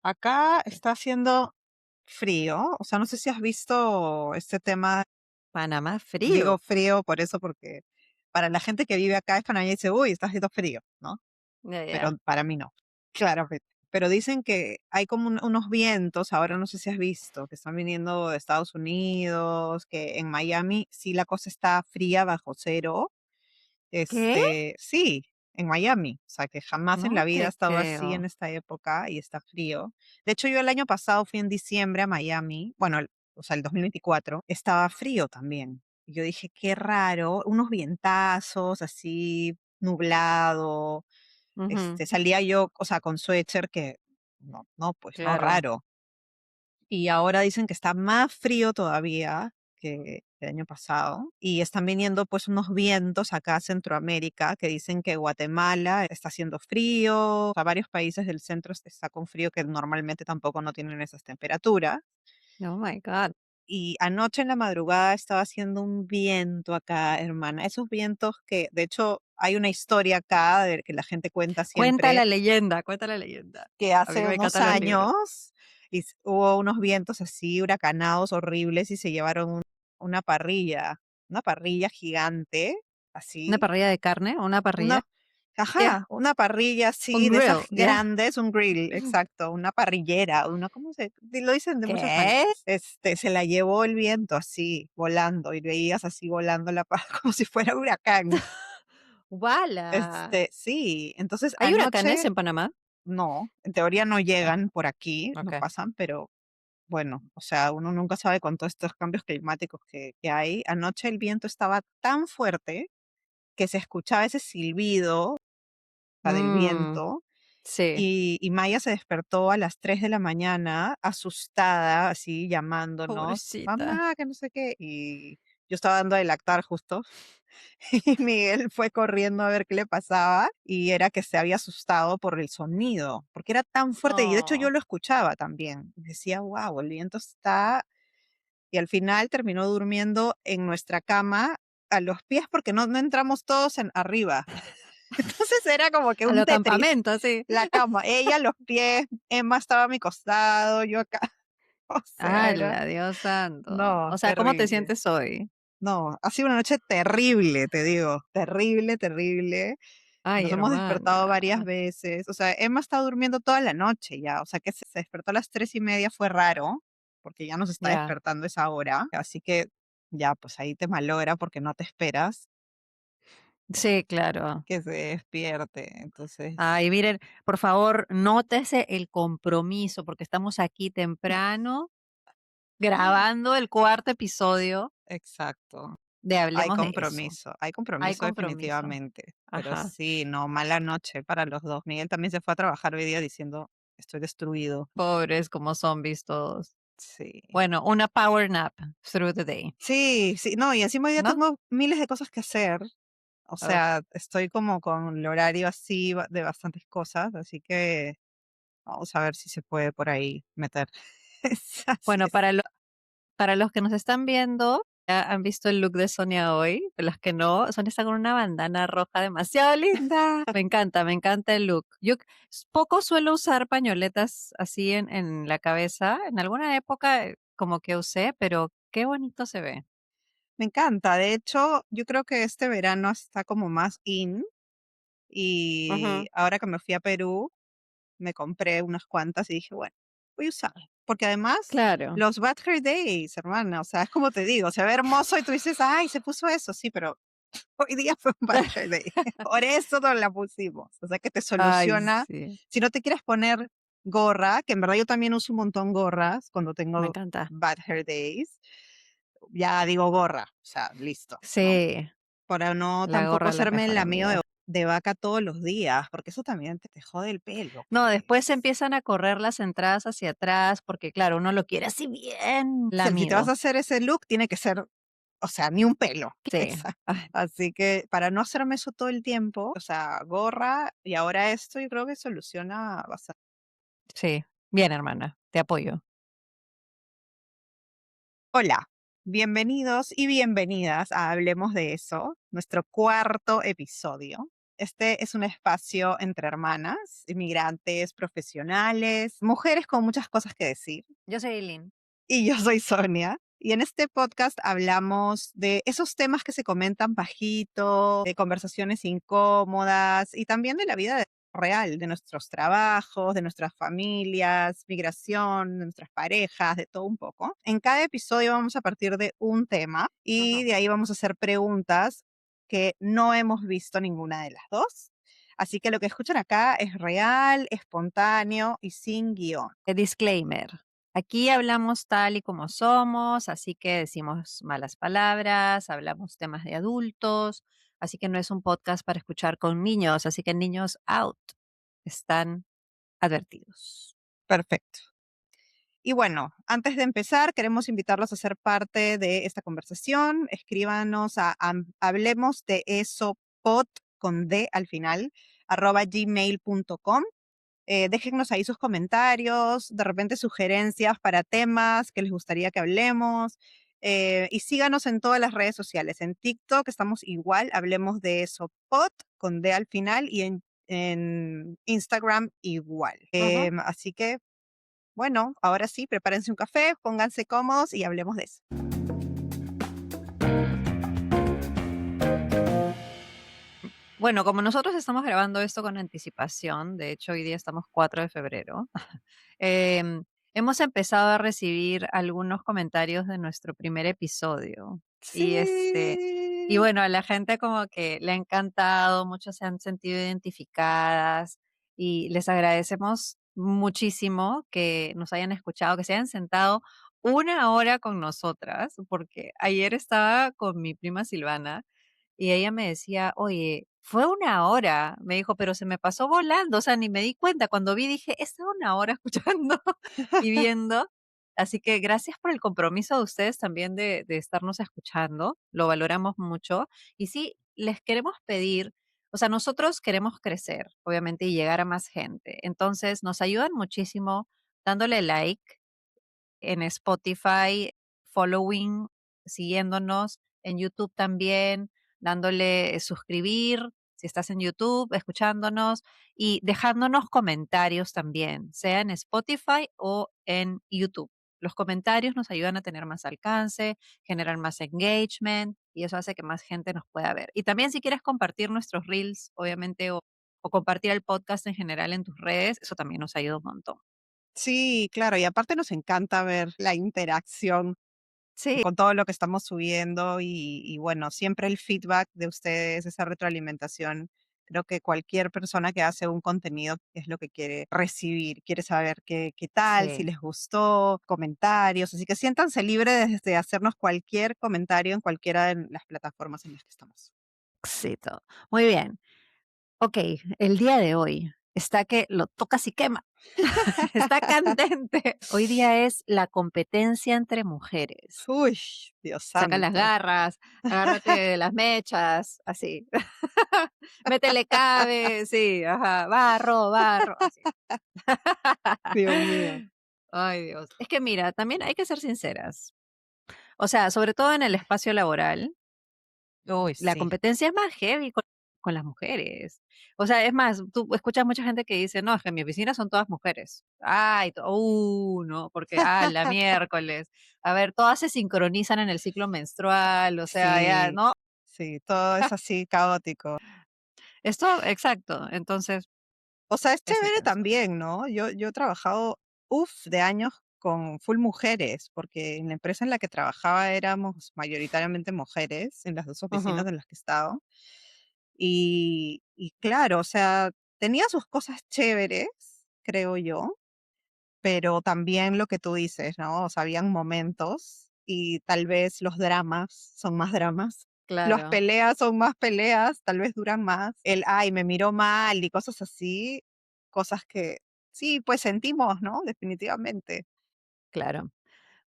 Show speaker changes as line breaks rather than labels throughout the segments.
Acá está haciendo frío, o sea, no sé si has visto este tema,
Panamá
digo
frío.
frío por eso, porque para la gente que vive acá es Panamá y dice, uy, está haciendo frío, ¿no?
Ya,
Pero
ya.
para mí no, claramente. Pero dicen que hay como unos vientos, ahora no sé si has visto, que están viniendo de Estados Unidos, que en Miami sí la cosa está fría bajo cero.
¿Qué?
Sí, en Miami. O sea, que jamás en la
No
vida ha
te
estado así en
creo.
esta época y está frío. De hecho, yo el año pasado fui en diciembre a Miami, bueno, o sea, el 2024, estaba frío también. Y yo dije, qué raro, unos vientazos así, nublado.
Ujú,
Salía yo, o sea, con suéter que, no, no, pues no,
claro.
raro. Y ahora dicen que está más frío todavía que el año pasado. Y están viniendo pues unos vientos acá a Centroamérica que dicen que Guatemala está haciendo frío. O sea, varios países del centro está con frío que normalmente tampoco no tienen esas temperaturas.
Oh my God.
Y anoche en la madrugada estaba haciendo un viento acá, hermana. Esos vientos que, de hecho, hay una historia acá de que la gente cuenta
Cuenta
siempre
la leyenda, cuenta la leyenda.
que
A mí
hace
que me
unos
encantan los libros.
años hubo unos vientos así huracanados horribles y se llevaron una una parrilla gigante,
¿Una
así,
parrilla de carne? ¿Una parrilla?
una,
Yeah.
una parrilla
Un
así de esas
grill, yeah.
grandes, un grill, exacto, una parrillera, ¿cómo lo dicen de muchas
¿Qué?
maneras? Se la llevó el viento así, volando, y veías así volando como si fuera huracán.
¡Wala!
Sí, entonces
¿Hay huracanes
anoche
en Panamá?
no, en teoría no
Ah,
llegan por aquí, no
ok.
pasan, pero bueno, o sea, uno nunca sabe con todos estos cambios climáticos que hay. Anoche el viento estaba tan fuerte que se escuchaba ese silbido, del
Mm,
viento
sí.
y Maya se despertó a las 3 de la mañana asustada, así llamándonos,
Pobrecita.
mamá, que no sé qué, y yo estaba dando de lactar justo. Y Miguel fue corriendo a ver qué le pasaba y era que se había asustado por el sonido, porque era tan fuerte y de hecho yo
Oh.
lo escuchaba también. Decía, wow, el viento está. Y al final terminó durmiendo en nuestra cama a los pies porque no entramos todos arriba. Entonces era como que
A
un
los
Tetris,
campamentos, sí.
la cama, ella a los pies, Emma estaba a mi costado, yo acá. O sea, era,
¡Hala, Dios santo!
no,
O sea, ¿cómo te
terrible.
sientes hoy?
No, ha sido una noche terrible, te digo, terrible, terrible.
Ay,
Nos hemos
hermana.
despertado varias veces. O sea, Emma está durmiendo toda la noche ya. O sea, que se despertó a las 3:30 fue raro, porque ya nos está
Ya.
despertando esa hora. Así que ya, pues ahí te malogra porque no te esperas
Sí, claro.
que se despierte. Entonces,
Ay, miren, por favor, nótese el compromiso, porque estamos aquí temprano grabando el cuarto episodio
exacto.
de Hablemos de eso.
Hay
Hay
compromiso
compromiso.
definitivamente. Pero
Ajá.
sí, no, mala noche para los dos. Miguel también se fue a trabajar hoy día diciendo, estoy destruido.
Pobres como zombies todos.
Sí.
Bueno, una power nap through the day,
Sí, sí, no, y encima hoy día
¿no?
tengo miles de cosas que hacer. O
Ugh.
sea, estoy como con el horario así de bastantes cosas, así que vamos a ver si se puede por ahí meter esas
Bueno, para los que nos están viendo, ya han visto el look de Sonia hoy. Los que no, Sonia está con una bandana roja demasiado linda. Me encanta el look. Yo poco suelo usar pañoletas así en la cabeza. En alguna época como que usé, pero qué bonito se ve.
Me encanta. De hecho, yo creo que este verano está como más in y
Ujú.
ahora que me fui a Perú, me compré unas cuantas y dije, bueno, voy a usar. Porque además,
Claro.
los Bad Hair Days, hermana, o sea, es como te digo, se ve hermoso y tú dices, ay, se puso eso, sí, pero hoy día fue un bad hair day. Por eso no la pusimos. O sea que te
Ay,
soluciona.
sí.
Si no te quieres poner gorra, que en verdad yo también uso un montón gorras cuando
Me
tengo
encanta.
bad hair days, ya digo gorra, o sea, listo, ¿no?
Sí,
Para no
la
tampoco
gorra es la
hacerme el
mejor
amigo
amiga.
de vaca todos los días, porque eso también te jode el pelo,
No, después se
pues.
empiezan a correr las entradas hacia atrás porque, claro, uno lo quiere así bien
Si te vas a
lamido.
hacer ese look, tiene que ser, o sea, ni un pelo.
Sí.
Esa.
Ay,
Así que para no hacerme eso todo el tiempo, o sea, gorra y ahora esto, yo creo que soluciona bastante.
sí. Bien, hermana, te apoyo.
Hola, bienvenidos y bienvenidas a Hablemos de eso, nuestro cuarto episodio. Este es un espacio entre hermanas, inmigrantes, profesionales, mujeres con muchas cosas que decir.
Yo soy Eileen.
Y yo soy Sonia. Y en este podcast hablamos de esos temas que se comentan bajito, de conversaciones incómodas y también de la vida real, de nuestros trabajos, de nuestras familias, migración, de nuestras parejas, de todo un poco. En cada episodio vamos a partir de un tema y
Ujú.
de ahí vamos a hacer preguntas que no hemos visto ninguna de las dos. Así que lo que escuchan acá es real, espontáneo y sin guión.
Disclaimer. Aquí hablamos tal y como somos, así que decimos malas palabras, hablamos temas de adultos, así que no es un podcast para escuchar con niños, así que niños out están advertidos.
Perfecto. Y bueno, antes de empezar, queremos invitarlos a ser parte de esta conversación. Escríbanos a hablemos de eso pod con D al final, @gmail.com. Déjennos ahí sus comentarios, de repente sugerencias para temas que les gustaría que hablemos. Y síganos en todas las redes sociales. En TikTok estamos igual, hablemos de eso pod con D al final y en Instagram igual.
Ujú.
Así que bueno, ahora sí, prepárense un café, pónganse cómodos y hablemos de eso.
Bueno, como nosotros estamos grabando esto con anticipación, de hecho hoy día estamos 4 de febrero, hemos empezado a recibir algunos comentarios de nuestro primer episodio. Y y
Sí.
bueno, a la gente como que le ha encantado, muchos se han sentido identificadas y les agradecemos muchísimo que nos hayan escuchado, que se hayan sentado una hora con nosotras, porque ayer estaba con mi prima Silvana y ella me decía, oye, fue una hora, me dijo, pero se me pasó volando, o sea, ni me di cuenta. Cuando vi dije, he estado una hora escuchando y viendo. Así que gracias por el compromiso de ustedes también de estarnos escuchando, lo valoramos mucho. Y sí, les queremos pedir, o sea, nosotros queremos crecer, obviamente, y llegar a más gente. Entonces, nos ayudan muchísimo dándole like en Spotify, following, siguiéndonos, en YouTube también, dándole suscribir, si estás en YouTube, escuchándonos y dejándonos comentarios también, sea en Spotify o en YouTube. Los comentarios nos ayudan a tener más alcance, generar más engagement y eso hace que más gente nos pueda ver. Y también si quieres compartir nuestros reels, obviamente, o compartir el podcast en general en tus redes, eso también nos ayuda un montón.
Sí, claro, y aparte nos encanta ver la interacción
Sí,
con todo lo que estamos subiendo y bueno, siempre el feedback de ustedes, esa retroalimentación. Creo que cualquier persona que hace un contenido es lo que quiere recibir, quiere saber qué tal, si
sí.
les gustó, comentarios. Así que siéntanse libres de hacernos cualquier comentario en cualquiera de las plataformas en las que estamos.
Éxito. Muy bien. Ok, el día de hoy está que lo tocas y quema. Está candente. Hoy día es la competencia entre mujeres.
Uy, Dios
Saca las
santo.
garras, agárrate de las mechas, así. Métele cabe, sí, ajá. Barro, barro, así.
Dios mío.
Ay, Dios. Es que mira, también hay que ser sinceras. O sea, sobre todo en el espacio laboral,
Uy,
la
sí.
competencia es más heavy con las mujeres. O sea, es más, tú escuchas mucha gente que dice, no, es que en mi oficina son todas mujeres. Ay, no, porque, la miércoles. A ver, todas se sincronizan en el ciclo menstrual, o sea, ya,
Sí,
¿no?
sí, todo es así caótico.
Esto, exacto. Entonces,
O sea, es
es
chévere
eso.
también, ¿no? Yo he trabajado, de años con full mujeres, porque en la empresa en la que trabajaba éramos mayoritariamente mujeres, en las 2 oficinas
Ujú,
en las que he estado. Y claro, o sea, tenía sus cosas chéveres, creo yo, pero también lo que tú dices, ¿no? O sea, habían momentos y tal vez los dramas son más dramas. Las
claro,
peleas son más peleas, tal vez duran más. El, ay, me miró mal y cosas así, cosas que sí, pues sentimos, ¿no? Definitivamente.
claro.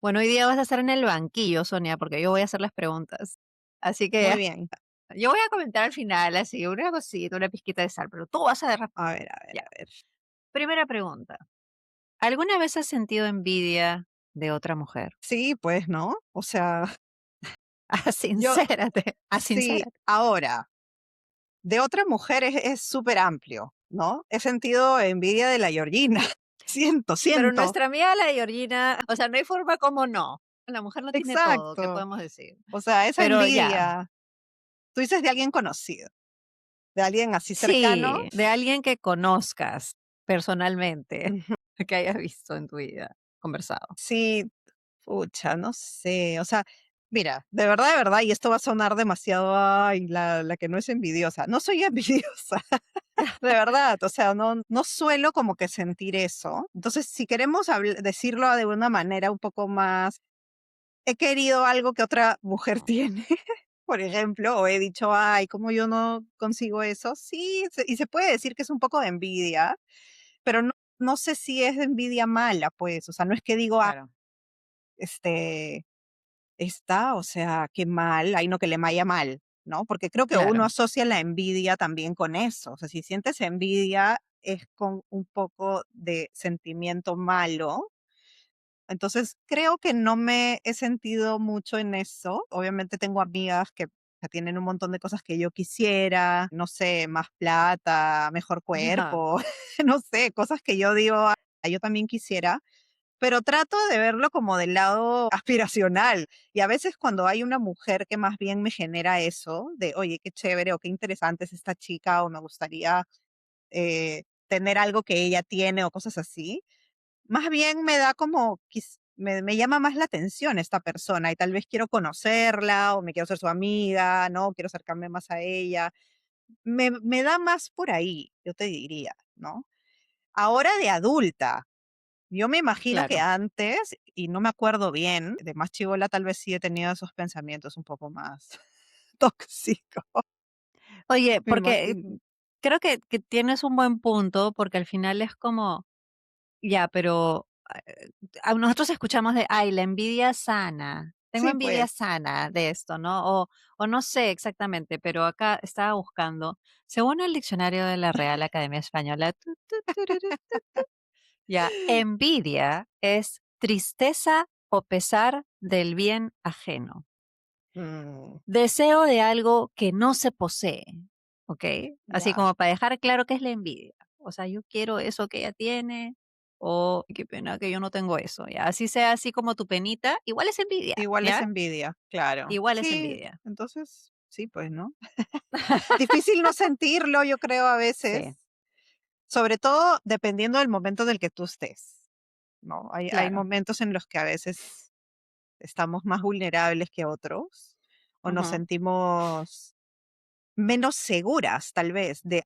Bueno, hoy día vas a estar en el banquillo, Sonia, porque yo voy a hacer las preguntas. Así
Muy
que
bien.
yo voy a comentar al final, así, una cosita, una pizquita de sal, pero tú vas a derramar.
A ver, a ver,
Ya.
a ver.
Primera pregunta. ¿Alguna vez has sentido envidia de otra mujer?
Sí, pues, ¿no? O sea,
Ah,
yo
sincérate,
sí,
sincérate.
ahora. De otra mujer es súper amplio, ¿no? He sentido envidia de la Georgina. Siento,
Pero
siento.
nuestra amiga la Georgina, o sea, no hay forma como no. La mujer no tiene todo, ¿qué
Exacto.
podemos decir?
O sea, esa
Pero ya,
envidia, tú dices de alguien conocido, de alguien así cercano.
sí, de alguien que conozcas personalmente,
Ujú.
que hayas visto en tu vida, conversado.
Sí, pucha, no sé. O sea, mira, de verdad, y esto va a sonar demasiado, ay, la que no es envidiosa. No soy envidiosa, de verdad. O sea, no suelo como que sentir eso. Entonces, si queremos decirlo de una manera un poco más, he querido algo que otra mujer tiene. Por ejemplo, o he dicho, ay, ¿cómo yo no consigo eso? Sí, y se puede decir que es un poco de envidia, pero no sé si es envidia mala, pues, o sea, no es que digo, ah,
Claro,
este, está, o sea, qué mal, ay, no que le vaya mal, ¿no? Porque creo que uno
claro,
asocia la envidia también con eso, o sea, si sientes envidia es con un poco de sentimiento malo. Entonces, creo que no me he sentido mucho en eso. Obviamente tengo amigas que tienen un montón de cosas que yo quisiera, no sé, más plata, mejor
ajá,
cuerpo, no sé, cosas que yo digo, "Ah, yo también quisiera", pero trato de verlo como del lado aspiracional. Y a veces cuando hay una mujer que más bien me genera eso, de, oye, qué chévere o qué interesante es esta chica o me gustaría tener algo que ella tiene o cosas así, más bien me da como, me llama más la atención esta persona y tal vez quiero conocerla o me quiero ser su amiga, ¿no? Quiero acercarme más a ella. Me da más por ahí, yo te diría, ¿no? Ahora de adulta, yo me imagino que
claro.
antes, y no me acuerdo bien, de más chivola tal vez sí he tenido esos pensamientos un poco más tóxicos,
Oye,
me
porque
imagino.
creo que tienes un buen punto, porque al final es como, ya, pero nosotros escuchamos de, ay, la envidia sana. Tengo
Sí,
envidia
pues.
sana de esto, ¿no? O no sé exactamente, pero acá estaba buscando, según el diccionario de la Real Academia Española, ya, envidia es tristeza o pesar del bien ajeno.
Mm,
Deseo de algo que no se posee, ¿ok? Así
ya,
como para dejar claro qué es la envidia. O sea, yo quiero eso que ella tiene, o qué pena que yo no tengo eso, ¿ya? Así sea así como tu penita, igual es envidia,
igual es
¿ya?
envidia, claro.
Igual es
Sí,
envidia.
entonces, sí, pues, ¿no? Difícil no sentirlo, yo creo, a
Sí,
veces, sobre todo dependiendo del momento del que tú estés, ¿no? Hay
claro.
momentos en los que a veces estamos más vulnerables que otros, o nos
Ujú.
sentimos menos seguras, tal vez, de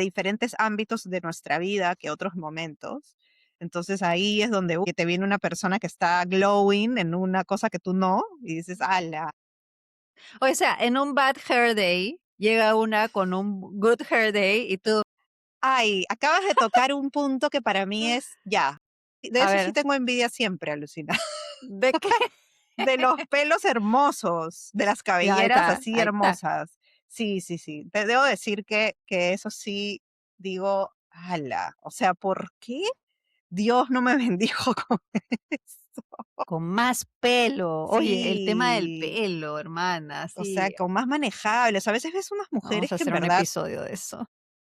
diferentes ámbitos de nuestra vida que otros momentos. Entonces ahí es donde que te viene una persona que está glowing en una cosa que tú no, y dices, ala,
O sea, en un bad hair day llega una con un good hair day y tú,
ay, acabas de tocar un punto que para mí es ya. De
a
eso sí
ver,
tengo envidia siempre, alucina.
¿de qué?
De los pelos hermosos, de las
Ya, ahí
cabelleras
está,
así
ahí está.
hermosas. Sí, sí, sí. Te debo decir que eso sí digo, ala, o sea, ¿por qué Dios no me bendijo con eso?
Con más pelo. Oye, el tema del
Sí,
pelo, hermana,
o sea,
sí.
con más manejables. A veces ves unas
Vamos
mujeres
a
que en
hacer un
verdad
episodio de eso.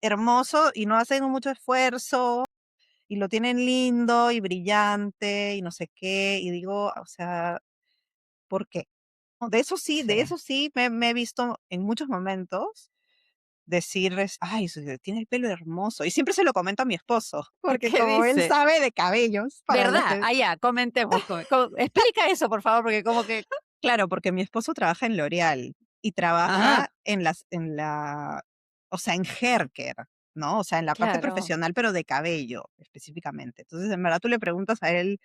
hermoso y no hacen mucho esfuerzo y lo tienen lindo y brillante y no sé qué. Y digo, o sea, ¿por qué? No, de
Sí.
eso sí me he visto en muchos momentos decirles, ay, tiene el pelo hermoso. Y siempre se lo comento a mi esposo, porque
¿Qué
como él
dice?
sabe de cabellos, para los
¿Verdad?
que...
Ah, ya, comentemos. Explica eso, por favor, porque como que,
Claro, porque mi esposo trabaja en L'Oreal y
ajá,
trabaja en la, o sea, en haircare, ¿no? O sea, en la parte
claro,
profesional, pero de cabello específicamente. Entonces, en verdad, tú le preguntas a él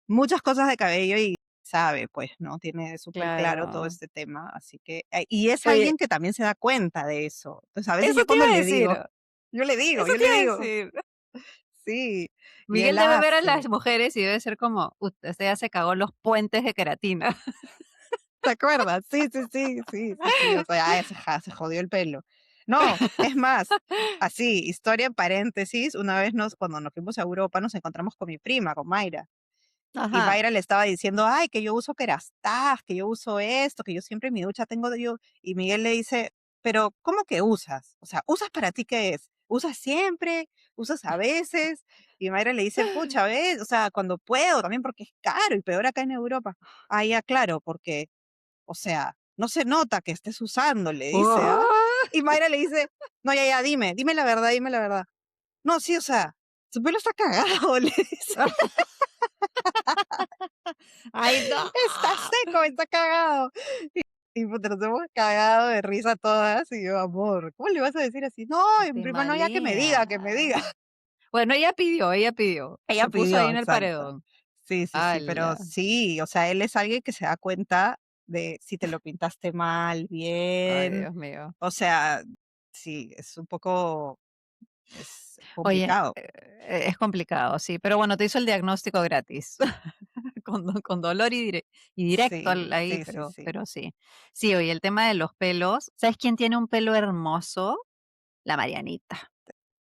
muchas cosas de cabello y sabe, pues, ¿no? Tiene súper claro todo
claro.
este tema. Así que, y es
Oye,
alguien que también se da cuenta de eso. Entonces, a veces
eso
yo
te
cuando
iba a
le
decir.
digo, yo le digo,
Eso
yo
te
le
iba a
digo,
decir.
sí, y
Miguel
él
debe ver a
hace.
las mujeres y debe ser como, usted ya se cagó los puentes de queratina.
¿Te acuerdas? Sí, sí, sí, sí, sí, sí. O sea, se jodió el pelo. No, es más, así, historia en paréntesis, una vez cuando nos fuimos a Europa, nos encontramos con mi prima, con Mayra. Y
Ajá.
Mayra le estaba diciendo, ay, que yo uso Kerastase, que yo uso esto, que yo siempre en mi ducha tengo yo. Y Miguel le dice, pero ¿cómo que usas? O sea, ¿usas para ti qué es? ¿Usas siempre? ¿Usas a veces? Y Mayra le dice, pucha, ¿ves? O sea, cuando puedo, también porque es caro y peor acá en Europa. Ah, ya, claro, porque, o sea, no se nota que estés usando, le dice, ¿ah?
¡Oh!
Y Mayra le dice, no, ya, ya, dime la verdad, dime la verdad. No, sí, o sea, su pelo está cagado, le dice,
¡Ay, no!
está seco, está cagado. Y puta, nos hemos cagado de risa todas. Y yo, amor, ¿cómo le vas a decir así? No, en
¡Qué
prima, no, ya que me diga, que me diga.
malía! Bueno, ella pidió, ella pidió.
Ella
Se puso ahí
pidió,
en el
exacto.
paredón.
Sí, sí, sí, pero
¡Hala!
sí, o sea, él es alguien que se da cuenta de si te lo pintaste mal,
Ay,
bien.
Dios mío.
O sea, sí, es un poco, es
Oye,
complicado.
es complicado, sí, pero bueno, te hizo el diagnóstico gratis, con dolor y directo
Sí,
ahí,
sí, sí, sí,
pero sí. Sí, oye, el tema de los pelos, ¿sabes quién tiene un pelo hermoso? La Marianita.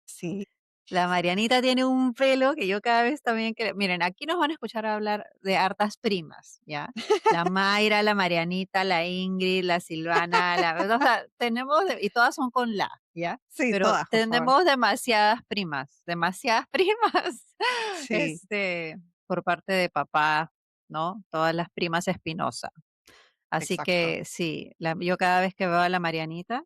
sí,
La Marianita tiene un pelo que yo cada vez también que miren, aquí nos van a escuchar hablar de hartas primas, ¿ya? La Mayra, la Marianita, la Ingrid, la Silvana, o sea, tenemos y todas son con la, ¿ya?
sí,
Pero
todas, por favor.
tenemos demasiadas primas,
Sí,
por parte de papá, ¿no? Todas las primas Espinosa. Así
exacto.
que sí, yo cada vez que veo a la Marianita,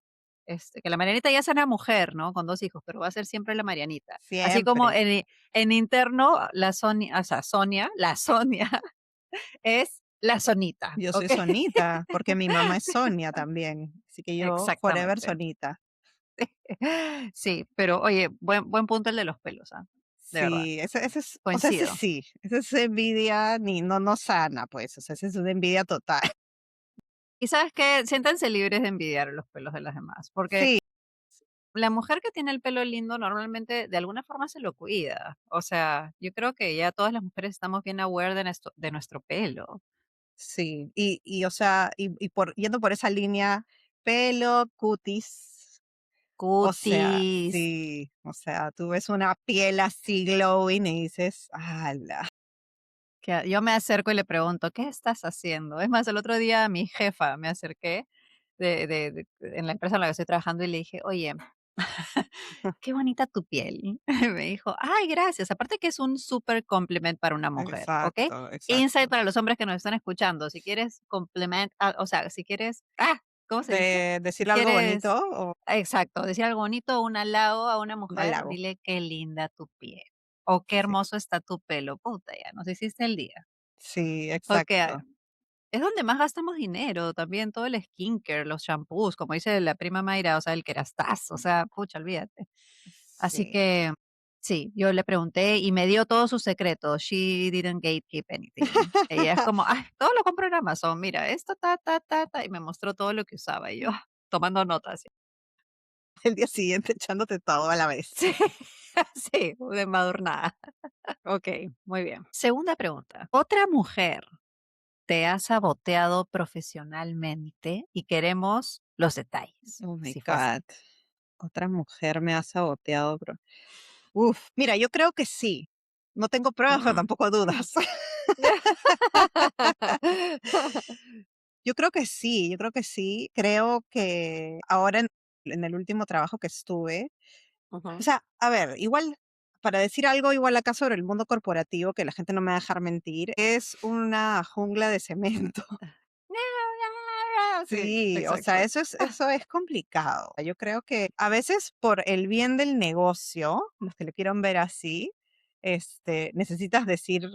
que la Marianita ya es una mujer, ¿no? Con 2 hijos, pero va a ser siempre la Marianita. Así como
Siempre.
en interno, la Sonia, o sea, Sonia, la Sonia es la Sonita,
Yo soy
¿ok?
Sonita, porque mi mamá es Sonia también. Así que yo, forever
Exactamente.
Sonita.
Sí, pero oye, buen punto el de los pelos, ¿ah? De verdad,
Sí, ese es, o sea, ese
coincido.
sí, ese es envidia ni no, no sana, pues, o sea, ese es una envidia total.
Y sabes qué, siéntanse libres de envidiar los pelos de las demás, porque
Sí,
la mujer que tiene el pelo lindo normalmente de alguna forma se lo cuida. O sea, yo creo que ya todas las mujeres estamos bien aware de nuestro pelo.
sí, o sea, yendo por esa línea, pelo, cutis, o sea,
Cutis.
sí, o sea, tú ves una piel así glowing y dices, ala,
Que yo me acerco y le pregunto, ¿qué estás haciendo? Es más, el otro día a mi jefa me acerqué en la empresa en la que estoy trabajando y le dije, oye, qué bonita tu piel. Me dijo, ay, gracias. Aparte que es un súper compliment para una mujer, ¿ok?
exacto,
Insight
exacto.
para los hombres que nos están escuchando. Si quieres o sea, si quieres, ¿cómo se dice?
De
Si
decirle algo
quieres,
bonito o
exacto, decir algo bonito, un halago a una
un
mujer,
halago,
dile qué linda tu piel. O qué
sí,
hermoso está tu pelo. Puta, ya nos hiciste el día.
sí,
Porque
exacto,
es donde más gastamos dinero, también todo el skincare, los shampoos, como dice la prima Mayra, o sea, el Kerastase, o sea, pucha, olvídate. Así
sí.
que sí, yo le pregunté y me dio todos sus secretos. She didn't gatekeep anything. Ella es como, ay, todo lo compro en Amazon, mira, esto, ta, y me mostró todo lo que usaba y yo tomando notas.
El día siguiente echándote todo a la vez.
Sí, sí, de embadurnada. Ok, muy bien. Segunda pregunta. ¿Otra mujer te ha saboteado profesionalmente? Y queremos los detalles,
Oh my
si fue así.
God. Otra mujer me ha saboteado, bro. Uf, mira, yo creo que sí. No tengo pruebas, pero tampoco dudas. Yo creo que sí, yo creo que sí. Creo que ahora en el último trabajo que estuve, o
Ujú.
sea, a ver, igual, para decir algo igual acá sobre el mundo corporativo, que la gente no me va a dejar mentir, es una jungla de cemento.
Sí,
Sí, o sea,
exacto.
eso es complicado. Yo creo que a veces por el bien del negocio, los que lo quieran ver así, necesitas decir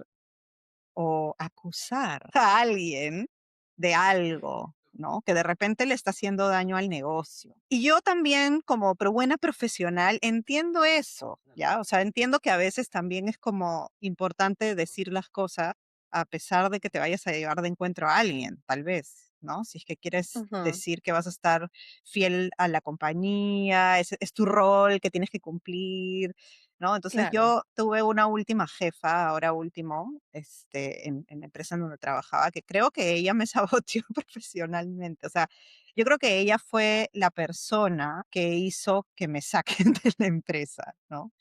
o acusar a alguien de algo, ¿no? Que de repente le está haciendo daño al negocio. Y yo también, como pero buena profesional, entiendo eso, ¿ya? O sea, entiendo que a veces también es como importante decir las cosas a pesar de que te vayas a llevar de encuentro a alguien, tal vez, ¿no? Si es que quieres
Ujú,
decir que vas a estar fiel a la compañía, es tu rol que tienes que cumplir, ¿no? Entonces
claro.
yo tuve una última jefa, ahora último, en la empresa en donde trabajaba, que creo que ella me saboteó profesionalmente. O sea, yo creo que ella fue la persona que hizo que me saquen de la empresa, ¿no?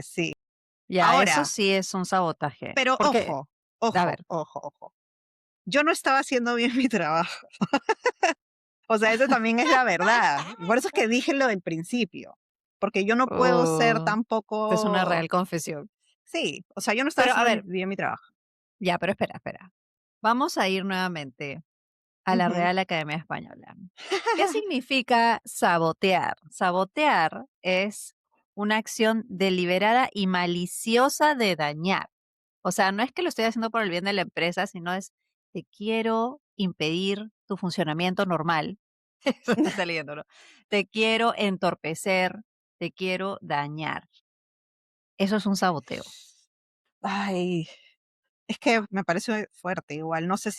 Sí.
Ya, eso
Ahora,
sí es un sabotaje.
pero
Porque, a ver,
ojo. Yo no estaba haciendo bien mi trabajo. O sea, eso también es la verdad. Y por eso es que dije lo del principio, porque yo no puedo ser
Oh, es una
tampoco,
real confesión.
sí, o sea, yo no estaba
Pero a
haciendo
ver,
bien mi trabajo.
ya, pero espera, espera. Vamos a ir nuevamente a la
Ujú.
Real Academia Española. ¿Qué significa sabotear? Sabotear es una acción deliberada y maliciosa de dañar. O sea, no es que lo estoy haciendo por el bien de la empresa, sino es te quiero impedir tu funcionamiento normal. Eso está leyendo, ¿no? Te quiero entorpecer, te quiero dañar. Eso es un saboteo.
Ay, es que me parece fuerte igual. No sé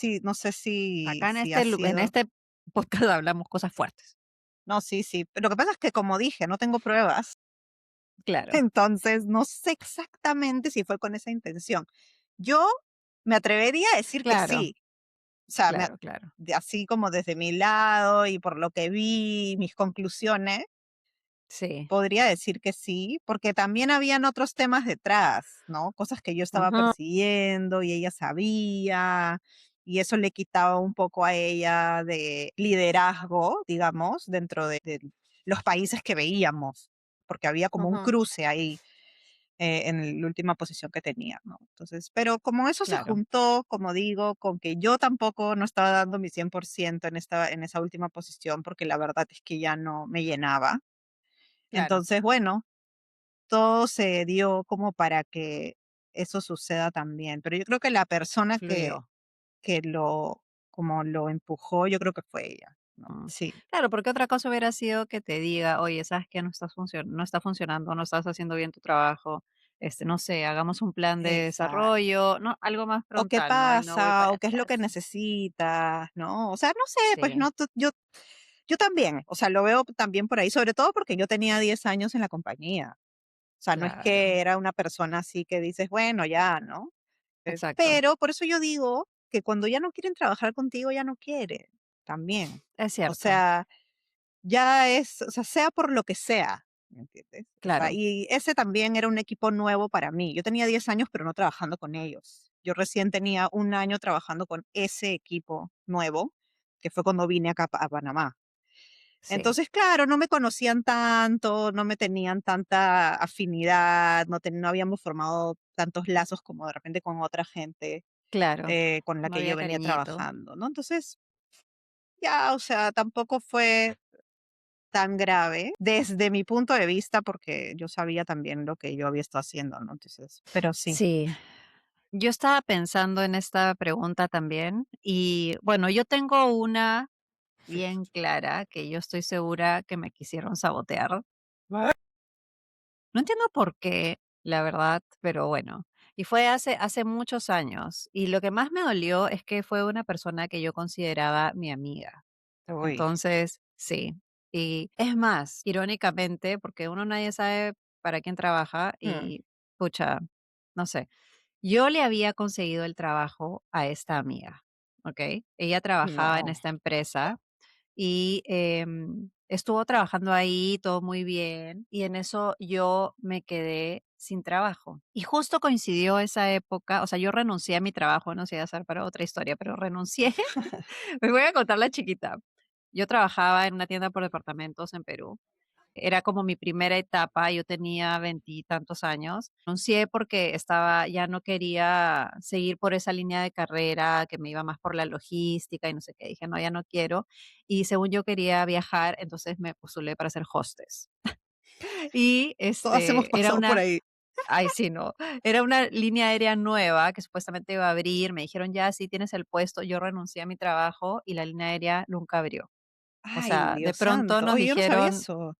Acá
si ha
en
sido.
este podcast hablamos cosas fuertes.
No, sí, sí. Pero lo que pasa es que, como dije, no tengo pruebas.
Claro,
Entonces, no sé exactamente si fue con esa intención. Yo me atrevería a decir que
claro,
sí. O sea,
claro, claro.
así como desde mi lado y por lo que vi, mis conclusiones,
Sí.
podría decir que sí, porque también habían otros temas detrás, ¿no? Cosas que yo estaba
Ujú,
persiguiendo y ella sabía, y eso le quitaba un poco a ella de liderazgo, digamos, dentro de los países que veíamos, porque había como un
ujú,
cruce ahí en la última posición que tenía, ¿no? Entonces, pero como eso se
claro,
juntó, como digo, con que yo tampoco no estaba dando mi 100% en esa última posición, porque la verdad es que ya no me llenaba.
claro.
Entonces, bueno, todo se dio como para que eso suceda también. Pero yo creo que la persona
Fluyó.
que como lo empujó, yo creo que fue ella, ¿no?
Mm.
Sí,
Claro, porque otra cosa hubiera sido que te diga, oye, sabes que no está funcionando, no estás haciendo bien tu trabajo, no sé, hagamos un plan de
exacto.
desarrollo, no, algo más
O qué
frontal, ¿no? Y no voy
pasa,
para
o qué es lo que
atrás.
necesitas, ¿no? O sea, no sé, pues
Sí,
no, yo también, o sea, lo veo también por ahí, sobre todo porque yo tenía 10 años en la compañía. O sea, no es
claro,
que era una persona así que dices, bueno, ya, ¿no?
exacto.
Pero por eso yo digo que cuando ya no quieren trabajar contigo, ya no quieren, también.
Es
O
cierto,
sea, ya es, o sea, sea por lo que sea, ¿me entiendes? O sea,
claro,
y ese también era un equipo nuevo para mí. Yo tenía 10 años, pero no trabajando con ellos. Yo recién tenía un año trabajando con ese equipo nuevo, que fue cuando vine acá a Panamá.
sí,
Entonces, claro, no me conocían tanto, no me tenían tanta afinidad, no habíamos formado tantos lazos como de repente con otra gente
claro.
con la
No
que yo
había
venía
cariñito.
trabajando, ¿no? Entonces, ya, o sea, tampoco fue tan grave desde mi punto de vista, porque yo sabía también lo que yo había estado haciendo, ¿no? Entonces, pero sí.
Sí, yo estaba pensando en esta pregunta también y bueno, yo tengo una bien clara que yo estoy segura que me quisieron sabotear. No entiendo por qué, la verdad, pero bueno. Y fue hace muchos años. Y lo que más me dolió es que fue una persona que yo consideraba mi amiga.
Uy.
Entonces, sí. Y es más, irónicamente, porque uno nadie sabe para quién trabaja
Mm,
y, pucha, no sé. Yo le había conseguido el trabajo a esta amiga, ¿ok? Ella trabajaba en
no.
esta empresa y, estuvo trabajando ahí, todo muy bien, y en eso yo me quedé sin trabajo. Y justo coincidió esa época, o sea, yo renuncié a mi trabajo, no sé, a hacer para otra historia, pero renuncié. Me voy a contar la chiquita. Yo trabajaba en una tienda por departamentos en Perú. Era como mi primera etapa, yo tenía veintitantos años. Renuncié porque ya no quería seguir por esa línea de carrera, que me iba más por la logística y no sé qué. Dije, no, ya no quiero. Y según yo quería viajar, entonces me postulé para ser hostess. Y
Todas hemos
era
pasado por
una,
ahí.
ay, sí, no, era una línea aérea nueva que supuestamente iba a abrir. Me dijeron, ya, sí tienes el puesto. Yo renuncié a mi trabajo y la línea aérea nunca abrió. O
Ay,
sea, de
Dios
pronto
santo.
nos
Oye, yo no sabía
dijeron,
eso.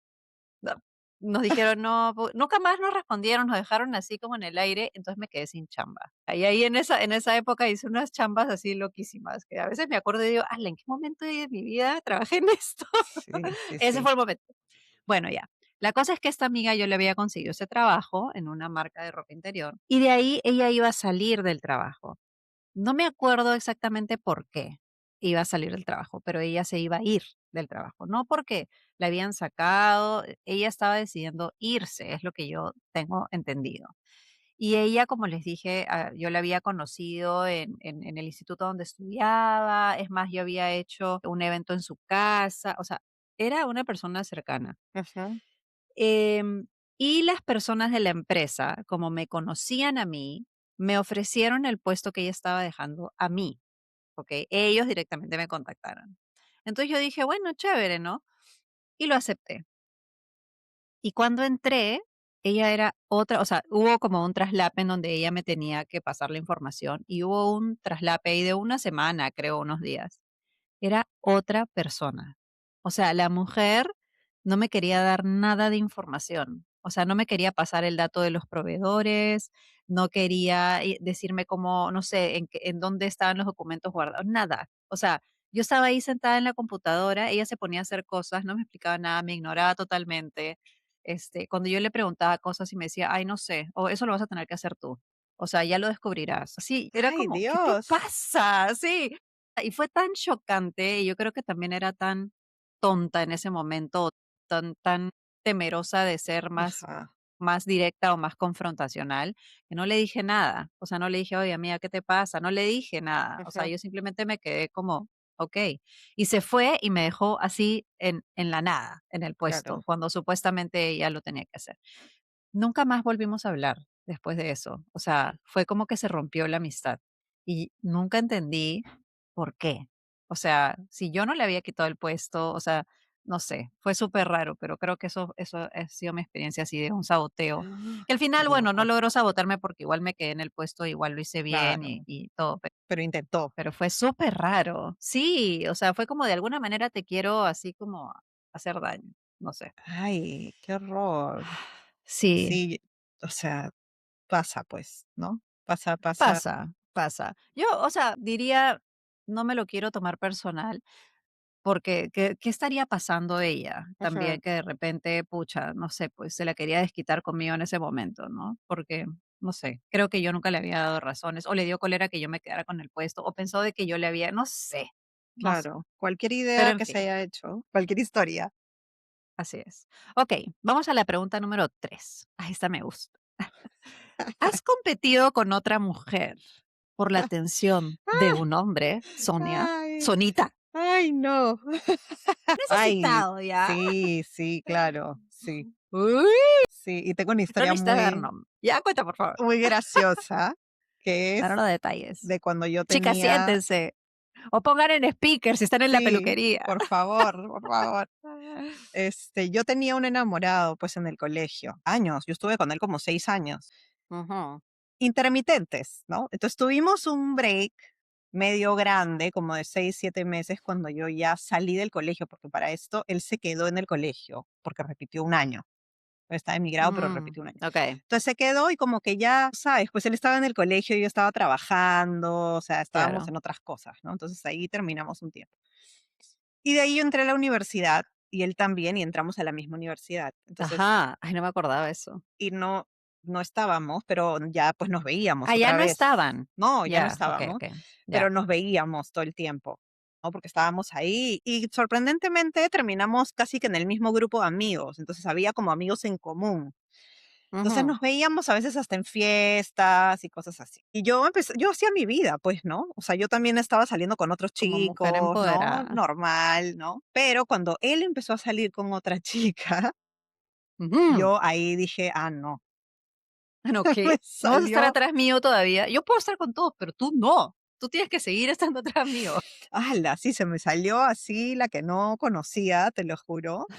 no, nos dijeron: "No", nunca más nos respondieron, nos dejaron así como en el aire, entonces me quedé sin chamba. Y ahí en esa época hice unas chambas así loquísimas, que a veces me acuerdo y digo: "Ala, ¿en qué momento de mi vida trabajé en esto?".
Sí, sí,
Ese
sí.
fue el momento. Bueno, ya. La cosa es que esta amiga yo le había conseguido ese trabajo en una marca de ropa interior, y de ahí ella iba a salir del trabajo. No me acuerdo exactamente por qué iba a salir del trabajo, pero ella se iba a ir del trabajo, no porque la habían sacado, ella estaba decidiendo irse, es lo que yo tengo entendido. Y ella, como les dije, yo la había conocido en el instituto donde estudiaba, es más, yo había hecho un evento en su casa, o sea, era una persona cercana.
Ujú.
Em, y las personas de la empresa, como me conocían a mí, me ofrecieron el puesto que ella estaba dejando a mí, ¿ok? Ellos directamente me contactaron. Entonces yo dije, bueno, chévere, ¿no? Y lo acepté. Y cuando entré, ella era otra, o sea, hubo como un traslape en donde ella me tenía que pasar la información y hubo un traslape ahí de una semana, creo, unos días. Era otra persona. O sea, la mujer no me quería dar nada de información. O sea, no me quería pasar el dato de los proveedores, no quería decirme cómo, no sé, en dónde estaban los documentos guardados, nada. O sea, yo estaba ahí sentada en la computadora, ella se ponía a hacer cosas, no me explicaba nada, me ignoraba totalmente. Cuando yo le preguntaba cosas y me decía, ay, no sé, o eso lo vas a tener que hacer tú. O sea, ya lo descubrirás. Sí, era
Ay,
como, ¿qué te
Dios.
pasa? Sí, y fue tan chocante, y yo creo que también era tan tonta en ese momento, tan temerosa de ser
Ajá,
más directa o más confrontacional, que no le dije nada. O sea, no le dije: "Oye, amiga, ¿qué te pasa?". No le dije nada. O sea,
ujú,
yo simplemente me quedé como, okey. Y se fue y me dejó así en la nada, en el puesto,
claro.
cuando supuestamente ella lo tenía que hacer. Nunca más volvimos a hablar después de eso. O sea, fue como que se rompió la amistad y nunca entendí por qué. O sea, si yo no le había quitado el puesto, o sea, no sé, fue súper raro, pero creo que eso ha sido mi experiencia así de un saboteo. Que al
Qué
final, bueno, no
horror.
logró sabotarme porque igual me quedé en el puesto, igual lo hice bien
Claro,
y todo,
pero intentó.
pero fue súper raro. Sí, o sea, fue como de alguna manera te quiero así como hacer daño, no sé.
Ay, qué horror.
Sí,
Sí, o sea, pasa pues, ¿no? Pasa, pasa.
pasa, pasa. Yo, o sea, diría, no me lo quiero tomar personal, porque ¿qué estaría pasando ella? También
Ujú,
que de repente, pucha, no sé, pues se la quería desquitar conmigo en ese momento, ¿no? Porque, no sé, creo que yo nunca le había dado razones, o le dio cólera que yo me quedara con el puesto, o pensó de que yo le había, no sé, no sé.
claro, cualquier
Pero
idea
en
que se
fin,
haya hecho, cualquier historia.
así es. Ok, vamos a la pregunta número 3. Ah, esta me gusta. ¿Has competido con otra mujer por la atención de un hombre, Sonia?
Ay,
Sonita.
ay, no. Ay,
Necesitado ya.
sí, sí, claro, sí,
Uy,
sí. Y tengo una
no
historia
necesitas dar
muy,
nombre. Ya cuenta, por favor.
muy graciosa, que
Danos
es
los detalles.
de cuando yo
Chicas,
tenía,
siéntense. O pongan en speaker si están en la
sí,
peluquería.
por favor, por favor. Yo tenía un enamorado, pues, en el colegio, años, yo estuve con él como 6 años,
Ujú.
intermitentes, ¿no? Entonces, tuvimos un break medio grande, como de 6 7 meses, cuando yo ya salí del colegio, porque para esto él se quedó en el colegio, porque repitió un año. Estaba emigrado, pero repitió un año.
Ok,
Entonces, se quedó y como que ya, ¿sabes? Pues él estaba en el colegio, yo estaba trabajando, o sea, estábamos
claro.
en otras cosas, ¿no? Entonces, ahí terminamos un tiempo. Y de ahí yo entré a la universidad y él también, y entramos a la misma universidad. Entonces,
Ajá. Ay, no me acordaba eso.
y no estábamos, pero ya pues nos veíamos
Allá
otra
no
vez.
estaban.
No, ya no
Ya, ok,
estábamos,
ok.
pero
Ya.
nos veíamos todo el tiempo, ¿no? Porque estábamos ahí y sorprendentemente terminamos casi que en el mismo grupo de amigos. Entonces había como amigos en común. Entonces
Ujú.
nos veíamos a veces hasta en fiestas y cosas así. Y yo hacía mi vida, pues, ¿no? O sea, yo también estaba saliendo con otros
Como mujer
chicos, ¿no?
empoderada.
Normal, ¿no? Pero cuando él empezó a salir con otra chica,
Ujú.
yo ahí dije, ah, no,
Bueno,
me
¿qué? ¿No vas a estar
salió,
atrás mío todavía? Yo puedo estar con todos, pero tú no. Tú tienes que seguir estando atrás mío.
ala, sí, se me salió así la que no conocía, te lo juro.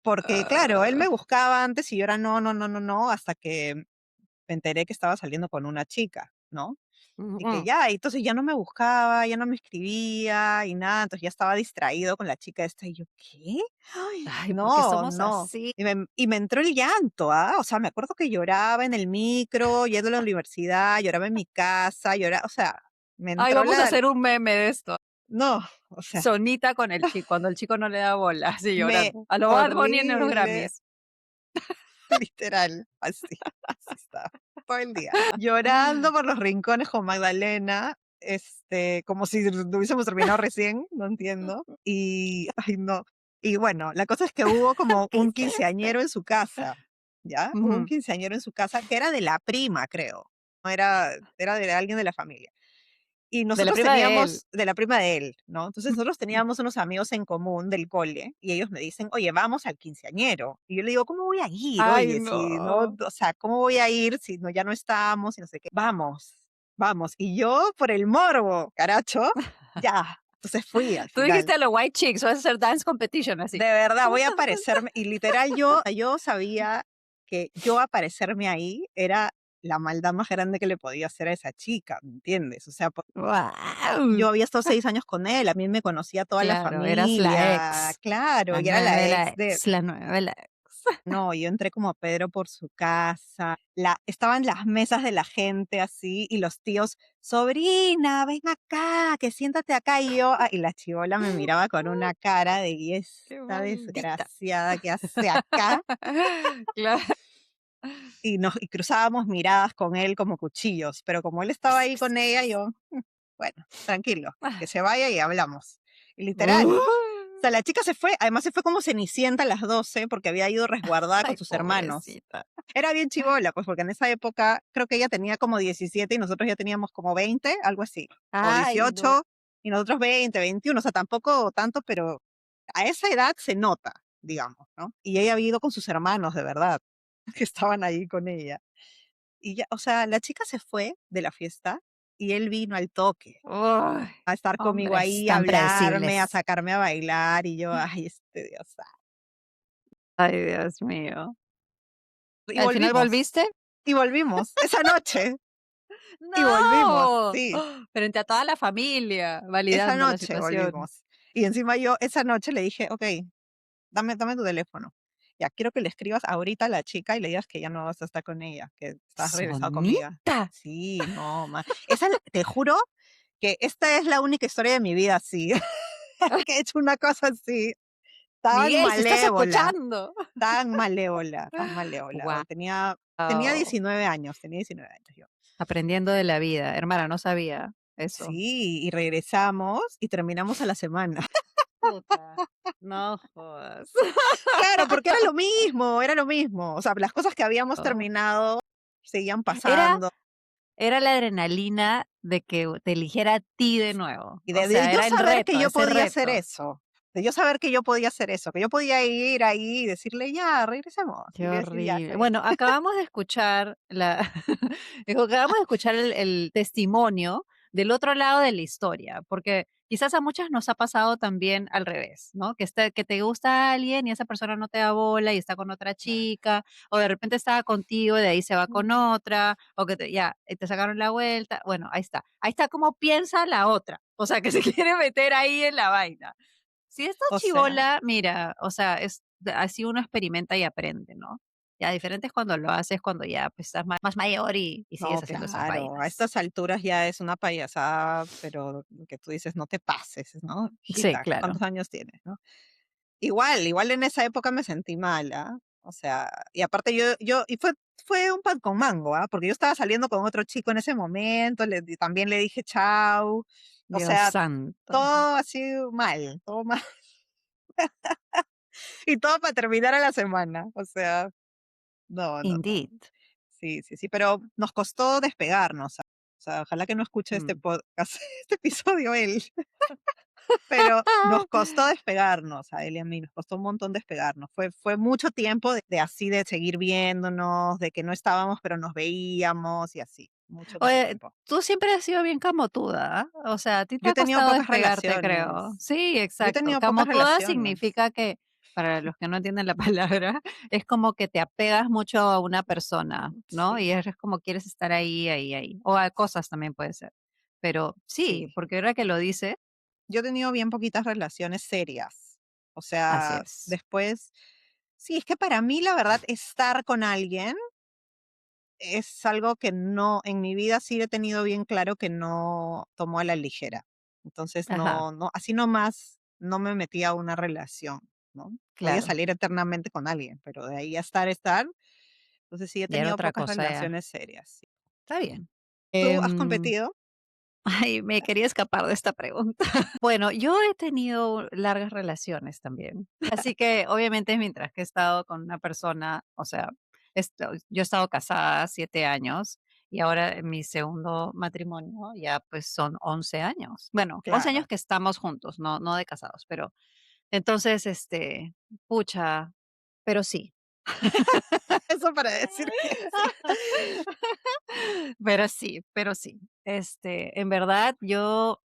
Porque, claro, él me buscaba antes y yo era no, no, no, no, no, hasta que me enteré que estaba saliendo con una chica, ¿no? Y que
Ujú.
ya, y entonces ya no me buscaba, ya no me escribía y nada, entonces ya estaba distraído con la chica esta y yo, ¿qué? Ay,
Ay, ¿por qué
no,
somos
no.
así?
Y me entró el llanto, ¿ah? O sea, me acuerdo que lloraba en el micro, yendo a la universidad, lloraba en mi casa, lloraba, o sea, me
Ay,
entró
vamos a
la,
hacer un meme de esto.
no, o sea,
Sonita con el chico, cuando el chico no le da bola, así
me
llorando. A lo Bad Bunny en los
horrible,
Grammys.
literal, así, así estaba, todo el día. Llorando por los rincones con Magdalena, como si hubiésemos terminado recién, no entiendo. Y, ay, no. Y bueno, la cosa es que hubo como
¿Qué
un
hiciste?
quinceañero en su casa. ¿ya? Hubo un
Ujú.
quinceañero en su casa que era de la prima, creo. No era de alguien de la familia. Y
De la
nosotros
prima de él.
teníamos de la prima de él, ¿no? Entonces nosotros teníamos unos amigos en común del cole y ellos me dicen, oye, vamos al quinceañero. Y yo le digo, ¿cómo voy a ir?
Ay,
Oye, si no,
no.
o sea, ¿cómo voy a ir si no, ya no estamos y no sé qué? Vamos, vamos. Y yo, por el morbo, caracho, ya. Entonces fui al
Tú
final.
dijiste a los White Chicks, vas a hacer dance competition así.
De verdad, voy a aparecerme. Y literal, yo sabía que yo aparecerme ahí era la maldad más grande que le podía hacer a esa chica, ¿me entiendes? O sea,
¡Guau!
yo había estado 6 años con él, a mí me conocía toda la
Claro, eras
familia, claro,
la
y era
nueva
la
de
ex
la
de
ex, la nueva de la ex.
no, yo entré como Pedro por su casa, estaban las mesas de la gente así, y los tíos: "Sobrina, ven acá, que siéntate acá", y yo, y la chibola me miraba con una cara de: "¿Y
¡Qué
esta
maldita!
desgraciada qué hace acá?".
Claro.
Y cruzábamos miradas con él como cuchillos, pero como él estaba ahí con ella, yo, bueno, tranquilo, que se vaya y hablamos. Y literal. O sea, la chica se fue, además se fue como Cenicienta a las 12 porque había ido resguardada con
Ay,
sus hermanos.
pobrecita.
Era bien chibola, pues porque en esa época creo que ella tenía como 17 y nosotros ya teníamos como 20, algo así, o
Ay, no.
18 y nosotros 20, 21, o sea, tampoco tanto, pero a esa edad se nota, digamos, ¿no? Y ella había ido con sus hermanos, de verdad, que estaban ahí con ella. Y ya, o sea, la chica se fue de la fiesta y él vino al toque
Uy,
a estar conmigo
hombres
ahí, a
tan
hablarme, a
predecibles.
sacarme a bailar y yo, ay, Dios
Ay, Dios mío.
y
¿Al final
volvimos,
volviste?
esa noche, y volvimos,
¡No!
sí,
Frente a toda la familia,
esa
validando la
noche
situación.
volvimos. Y encima yo esa noche le dije: "Okey, dame tu teléfono. Ya, quiero que le escribas ahorita a la chica y le digas que ya no vas a estar con ella, que estás regresado conmigo".
¿Sonita?
Sí, no, esa te juro que esta es la única historia de mi vida así, que he hecho una cosa así, tan
Miguel, si estás
malévola,
escuchando.
tan malévola. Bueno, tenía
Wow.
19 años, tenía 19 años yo.
Aprendiendo de la vida. Hermana, no sabía eso.
Sí, y regresamos y terminamos a la semana.
Puta, no jodas.
Claro, porque era lo mismo. O sea, las cosas que habíamos terminado seguían
Era
pasando.
era la adrenalina de que te eligiera a ti de nuevo.
Y
O
de
sea,
yo
era el
saber que
reto,
yo
ese
podía hacer
reto.
eso, de yo saber que yo podía hacer eso, que yo podía ir ahí y decirle: "Ya, regresemos", y
Qué
le decir: "Ya,
horrible.
está bien".
Bueno, acabamos de escuchar acabamos de escuchar el testimonio del otro lado de la historia, porque quizás a muchas nos ha pasado también al revés, ¿no? Que te gusta alguien y esa persona no te da bola y está con otra chica, o de repente estaba contigo y de ahí se va con otra, o que ya, te sacaron la vuelta. Bueno, ahí está. Ahí está cómo piensa la otra. O sea, que se quiere meter ahí en la vaina. Si estás
O sea,
chibola, mira, o sea, así uno experimenta y aprende, ¿no? Ya diferente es cuando lo haces, cuando ya pues, estás más mayor y sigues
no,
haciendo esas
claro, a
vainas.
estas alturas ya es una payasada, pero que tú dices: "No te pases", ¿no?
Sí,
Hijita,
claro.
¿cuántos años tienes, no? Igual en esa época me sentí mala, o sea, y aparte fue un pan con mango, porque yo estaba saliendo con otro chico en ese momento, también le dije chau, o
Dios
sea,
santo.
todo así mal, todo mal, y todo para terminar a la semana, o sea, no, no, no.
Indeed.
Sí, sí, sí, pero nos costó despegarnos, o sea, ojalá que no escuche este
Mm.
podcast, este episodio él. Pero nos costó despegarnos a él y a mí, nos costó un montón despegarnos. Fue mucho tiempo de así, de seguir viéndonos, de que no estábamos, pero nos veíamos y así, mucho, mucho
Oye,
tiempo.
tú siempre has sido bien camotuda, ¿ah? O sea, a ti te
Yo he
ha
tenido
costado
pocas
despegarte, creo.
relaciones,
Sí,
yo he
exacto.
tenido pocas
Camotuda
relaciones.
significa que, para los que no entienden la palabra, es como que te apegas mucho a una persona, ¿no? Y
Sí,
eres como quieres estar ahí, ahí, ahí. O a cosas también puede ser. Pero sí,
sí.
porque ahora que lo dices,
Yo he tenido bien poquitas relaciones serias. O
así
sea,
es.
después, sí, es que para mí la verdad estar con alguien es algo que no, en mi vida sí he tenido bien claro que no tomo a la ligera. Entonces,
Ajá,
así nomás no me metí a una relación, ¿no? Podía
claro.
salir eternamente con alguien, pero de ahí a estar. Entonces sí he
Ya era
tenido
otra
pocas
cosa, ya.
relaciones serias. Sí.
Está bien.
¿Tú has
Em,
competido?
Ay, me quería escapar de esta pregunta. Bueno, yo he tenido largas relaciones también. Así que, obviamente, mientras que he estado con una persona, o sea, yo he estado casada 7 años y ahora en mi segundo matrimonio ya pues son 11 años. Bueno, 11 años
Claro.
que estamos juntos, no de casados, pero entonces, pucha, pero sí.
Eso para decir que sí.
Pero sí. En verdad, yo,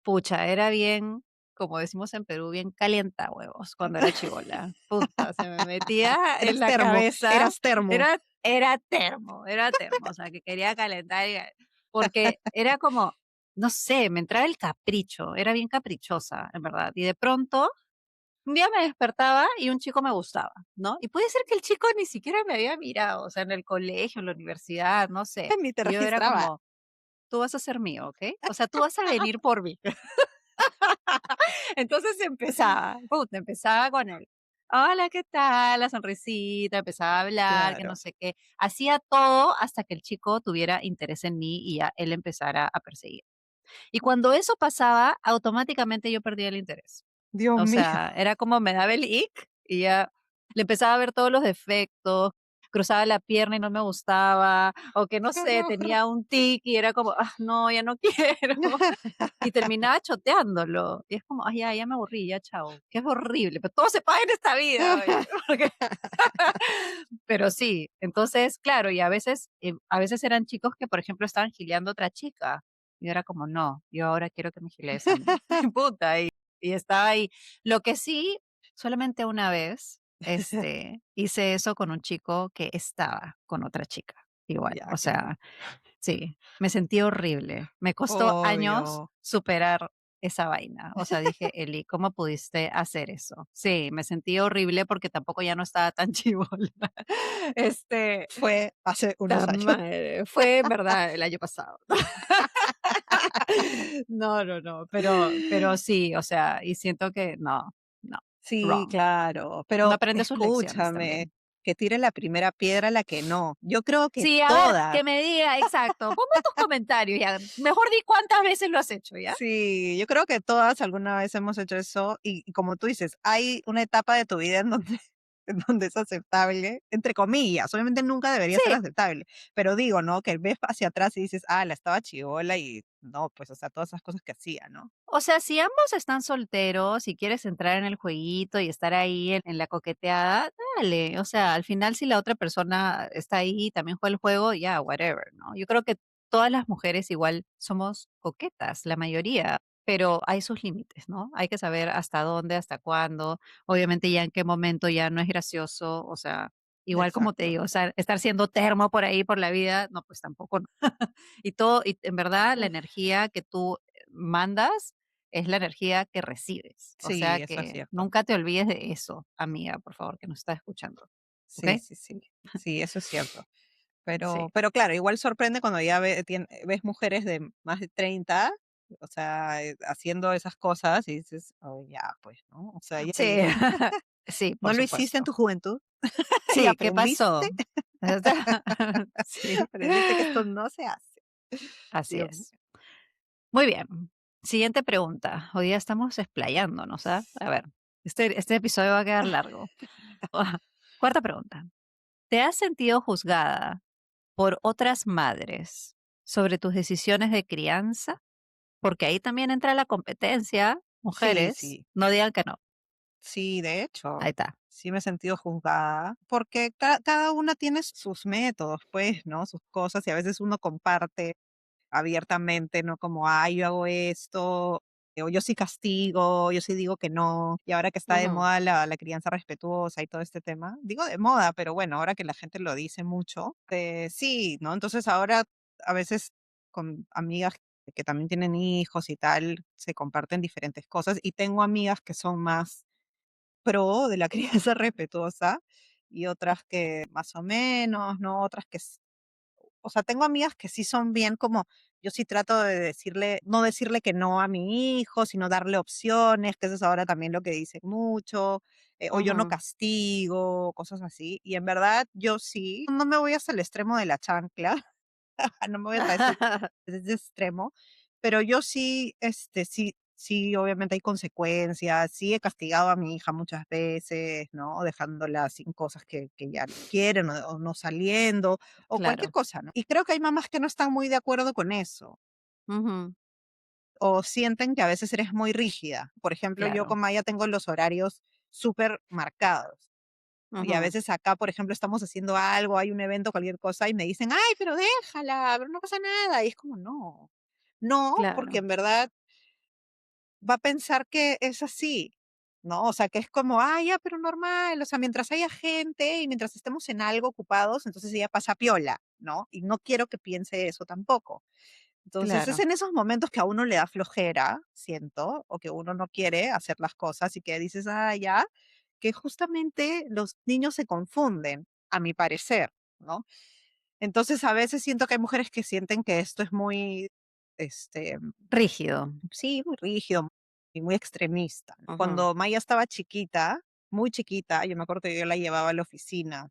pucha, era bien, como decimos en Perú, bien calientahuevos cuando era chibola. Puta, se me metía en
Eres
la
termo,
cabeza,
eras termo.
era termo, o sea, que quería calentar, porque era como, no sé, me entraba el capricho, era bien caprichosa, en verdad. Y de pronto un día me despertaba y un chico me gustaba, ¿no? Y puede ser que el chico ni siquiera me había mirado, o sea, en el colegio, en la universidad, no sé.
Ni te
Y yo era
registraba.
como, tú vas a ser mío, ¿ok? O sea, tú vas a venir por mí. Entonces empezaba con él. Hola, ¿qué tal? La sonrisita, empezaba a hablar, que no
Claro.
sé qué. Hacía todo hasta que el chico tuviera interés en mí y ya él empezara a perseguir. Y cuando eso pasaba, automáticamente yo perdía el interés.
Dios
O
mío.
sea, era como me daba el ick y ya le empezaba a ver todos los defectos, cruzaba la pierna y no me gustaba, o que no
Qué
sé,
horror.
tenía un tic y era como, no, ya no quiero. Y terminaba choteándolo. Y es como, ay, ya me aburrí, ya chao. Que es horrible, pero todo se paga en esta vida, oye. porque- Pero sí, entonces, claro, y a veces eran chicos que, por ejemplo, estaban gileando a otra chica. Y yo era como, no, yo ahora quiero que me gilees a mí. Puta, y estaba ahí. Lo que sí, solamente una vez, hice eso con un chico que estaba con otra chica. Igual,
Ya,
o
qué mal.
sea, sí, me sentí horrible. Me costó años
Obvio.
superar esa vaina. O sea, dije, Eli, ¿cómo pudiste hacer eso? Sí, me sentí horrible porque tampoco ya no estaba tan chivola. Este,
Fue hace unos
ta
años.
madre, fue en verdad el año pasado. No, pero sí, o sea, y siento que no,
Sí,
wrong.
claro,
Uno
pero
aprende sus lecciones
escúchame,
también.
que tire la primera piedra la que no. Yo creo que
Sí, a ver,
todas,
que me diga, exacto. Ponme tus comentarios ya. Mejor di cuántas veces lo has hecho, ¿ya?
sí, yo creo que todas alguna vez hemos hecho eso y como tú dices, hay una etapa de tu vida en donde, en donde es aceptable, entre comillas, obviamente nunca debería ser
Sí,
aceptable, pero digo, ¿no? Que ves hacia atrás y dices, ah, la estaba chivola y no, pues, o sea, todas esas cosas que hacía, ¿no?
o sea, si ambos están solteros y quieres entrar en el jueguito y estar ahí en la coqueteada, dale. O sea, al final si la otra persona está ahí y también juega el juego, ya, whatever, ¿no? Yo creo que todas las mujeres igual somos coquetas, la mayoría, pero hay sus límites, ¿no? Hay que saber hasta dónde, hasta cuándo, obviamente ya en qué momento ya no es gracioso, o sea, igual como te
Exacto.
digo, o sea, estar siendo termo por ahí por la vida, no, pues tampoco. No. Y en verdad la energía que tú mandas es la energía que recibes. O sea
Sí, eso es
que
cierto.
nunca te olvides de eso, amiga, por favor, que nos está escuchando. ¿Ok?
Sí, sí, sí. Sí, eso es cierto.
Sí.
Pero claro, igual sorprende cuando ya ves mujeres de más de 30, o sea, haciendo esas cosas y dices: "Oh, ya, pues", ¿no? O sea, ya
Sí, sí,
¿no
por
lo hiciste en
supuesto.
tu juventud? ¿Y
Sí, ¿qué
aprendiste?
pasó? Sí,
Aprendiste que esto no se hace.
así
Dios mío.
es. Muy bien. Siguiente pregunta. Hoy día estamos explayándonos, ¿ah? A ver, este episodio va a quedar largo. Cuarta pregunta. ¿Te has sentido juzgada por otras madres sobre tus decisiones de crianza? Porque ahí también entra la competencia.
Sí,
Mujeres,
sí.
no digan que no.
Sí, de
Ahí
hecho,
está.
sí me he sentido juzgada, porque cada una tiene sus métodos, pues, ¿no? Sus cosas, y a veces uno comparte abiertamente, ¿no? Como, ay, yo hago esto, o yo sí castigo, yo sí digo que no. Y ahora que está de
Ujú.
moda la crianza respetuosa y todo este tema, digo de moda, pero bueno, ahora que la gente lo dice mucho, sí, ¿no? Entonces ahora a veces con amigas que también tienen hijos y tal, se comparten diferentes cosas y tengo amigas que son más pro de la crianza respetuosa y otras que más o menos, ¿no? Otras que o sea, tengo amigas que sí son bien como, yo sí trato de decirle, no decirle que no a mi hijo, sino darle opciones, que eso es ahora también lo que dicen mucho, o yo no
Ujú.
castigo, cosas así. Y en verdad, yo sí, no me voy hasta el extremo de la chancla, no me voy hasta ese extremo, pero yo sí, sí sí, obviamente hay consecuencias, sí he castigado a mi hija muchas veces, ¿no? Dejándola sin cosas que ya no quieren o no saliendo o cualquier
Claro.
cosa, ¿no? Y creo que hay mamás que no están muy de acuerdo con eso
Ujú,
o sienten que a veces eres muy rígida. Por ejemplo, yo
claro.
con Maya tengo los horarios súper marcados. Y a
Ujú,
veces acá, por ejemplo, estamos haciendo algo, hay un evento, cualquier cosa, y me dicen, ay, pero déjala, pero no pasa nada. Y es como, no, no, porque
claro.
en verdad va a pensar que es así, ¿no? O sea, que es como, ah, ya, pero normal, o sea, mientras haya gente y mientras estemos en algo ocupados, entonces ella pasa piola, ¿no? Y no quiero que piense eso tampoco. Entonces, es
Claro.
en esos momentos que a uno le da flojera, siento, o que uno no quiere hacer las cosas y que dices, ah, ya, que justamente los niños se confunden, a mi parecer, ¿no? Entonces, a veces siento que hay mujeres que sienten que esto es muy, este,
Rígido.
sí, muy rígido y muy extremista, ¿no?
Ujú.
Cuando Maya estaba chiquita, muy chiquita, yo me acuerdo que yo la llevaba a la oficina,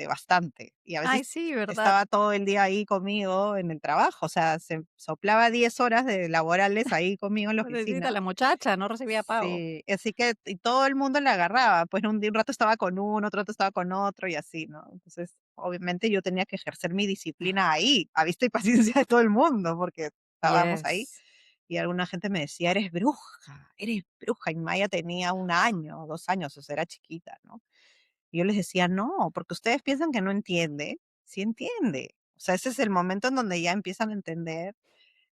bastante, y a
Ay,
veces
sí, ¿verdad?
estaba todo el día ahí conmigo en el trabajo, o sea, se soplaba 10 horas de laborales ahí conmigo en la
Pobrecita
oficina.
la muchacha, no recibía pago.
Sí, así que y todo el mundo la agarraba, pues un rato estaba con uno, otro rato estaba con otro y así, ¿no? Entonces, obviamente yo tenía que ejercer mi disciplina ahí, a vista y paciencia de todo el mundo, porque estábamos ahí.
Yes.
Y alguna gente me decía: eres bruja", y Maya tenía 1 año, 2 años, o sea, era chiquita, ¿no? Y yo les decía: "No, porque ustedes piensan que no entiende, sí entiende". O sea, ese es el momento en donde ya empiezan a entender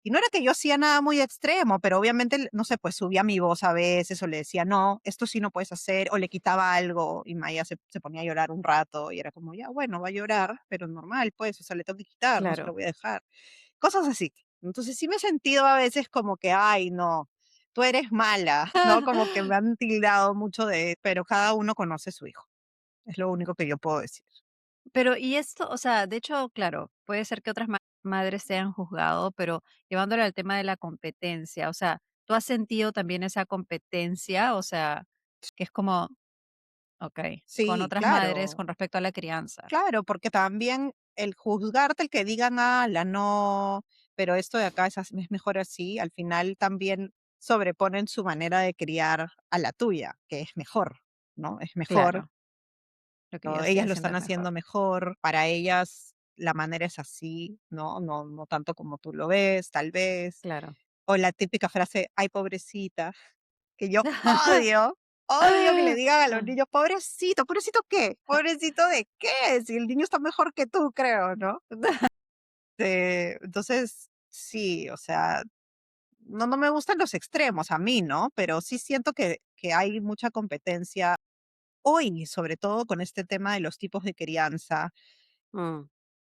y no era que yo hacía nada muy extremo, pero obviamente, no sé, pues subía mi voz a veces o le decía, no, esto sí no puedes hacer, o le quitaba algo y Maya se ponía a llorar un rato y era como, ya, bueno, va a llorar, pero normal, pues, o sea, le tengo que quitar, no se lo
Claro.
voy a dejar. Cosas así. Entonces sí me he sentido a veces como que, ay, no, tú eres mala, ¿no? Como que me han tildado mucho pero cada uno conoce a su hijo. Es lo único que yo puedo decir.
Pero, y esto, o sea, de hecho, claro, puede ser que otras madres se hayan juzgado, pero llevándolo al tema de la competencia, o sea, ¿tú has sentido también esa competencia? O sea, que es como, okey, con
Sí,
otras madres
claro.
con respecto a la crianza.
Claro, porque también el juzgarte, el que digan: la no, pero esto de acá es mejor así", al final también sobreponen su manera de criar a la tuya, que es mejor, ¿no? Es mejor,
Claro, lo que yo
¿no?
estoy
Ellas lo
haciendo
están
es mejor.
haciendo mejor, para ellas la manera es así, ¿no? No tanto como tú lo ves, tal vez.
Claro.
O la típica frase: "Ay, pobrecita", que yo odio, odio que le digan a los niños: "Pobrecito", ¿pobrecito qué? ¿Pobrecito de qué? Si el niño está mejor que tú, creo, ¿no? Entonces, sí, o sea, no me gustan los extremos, a mí, ¿no? Pero sí siento que hay mucha competencia hoy, sobre todo con este tema de los tipos de crianza.
Mm,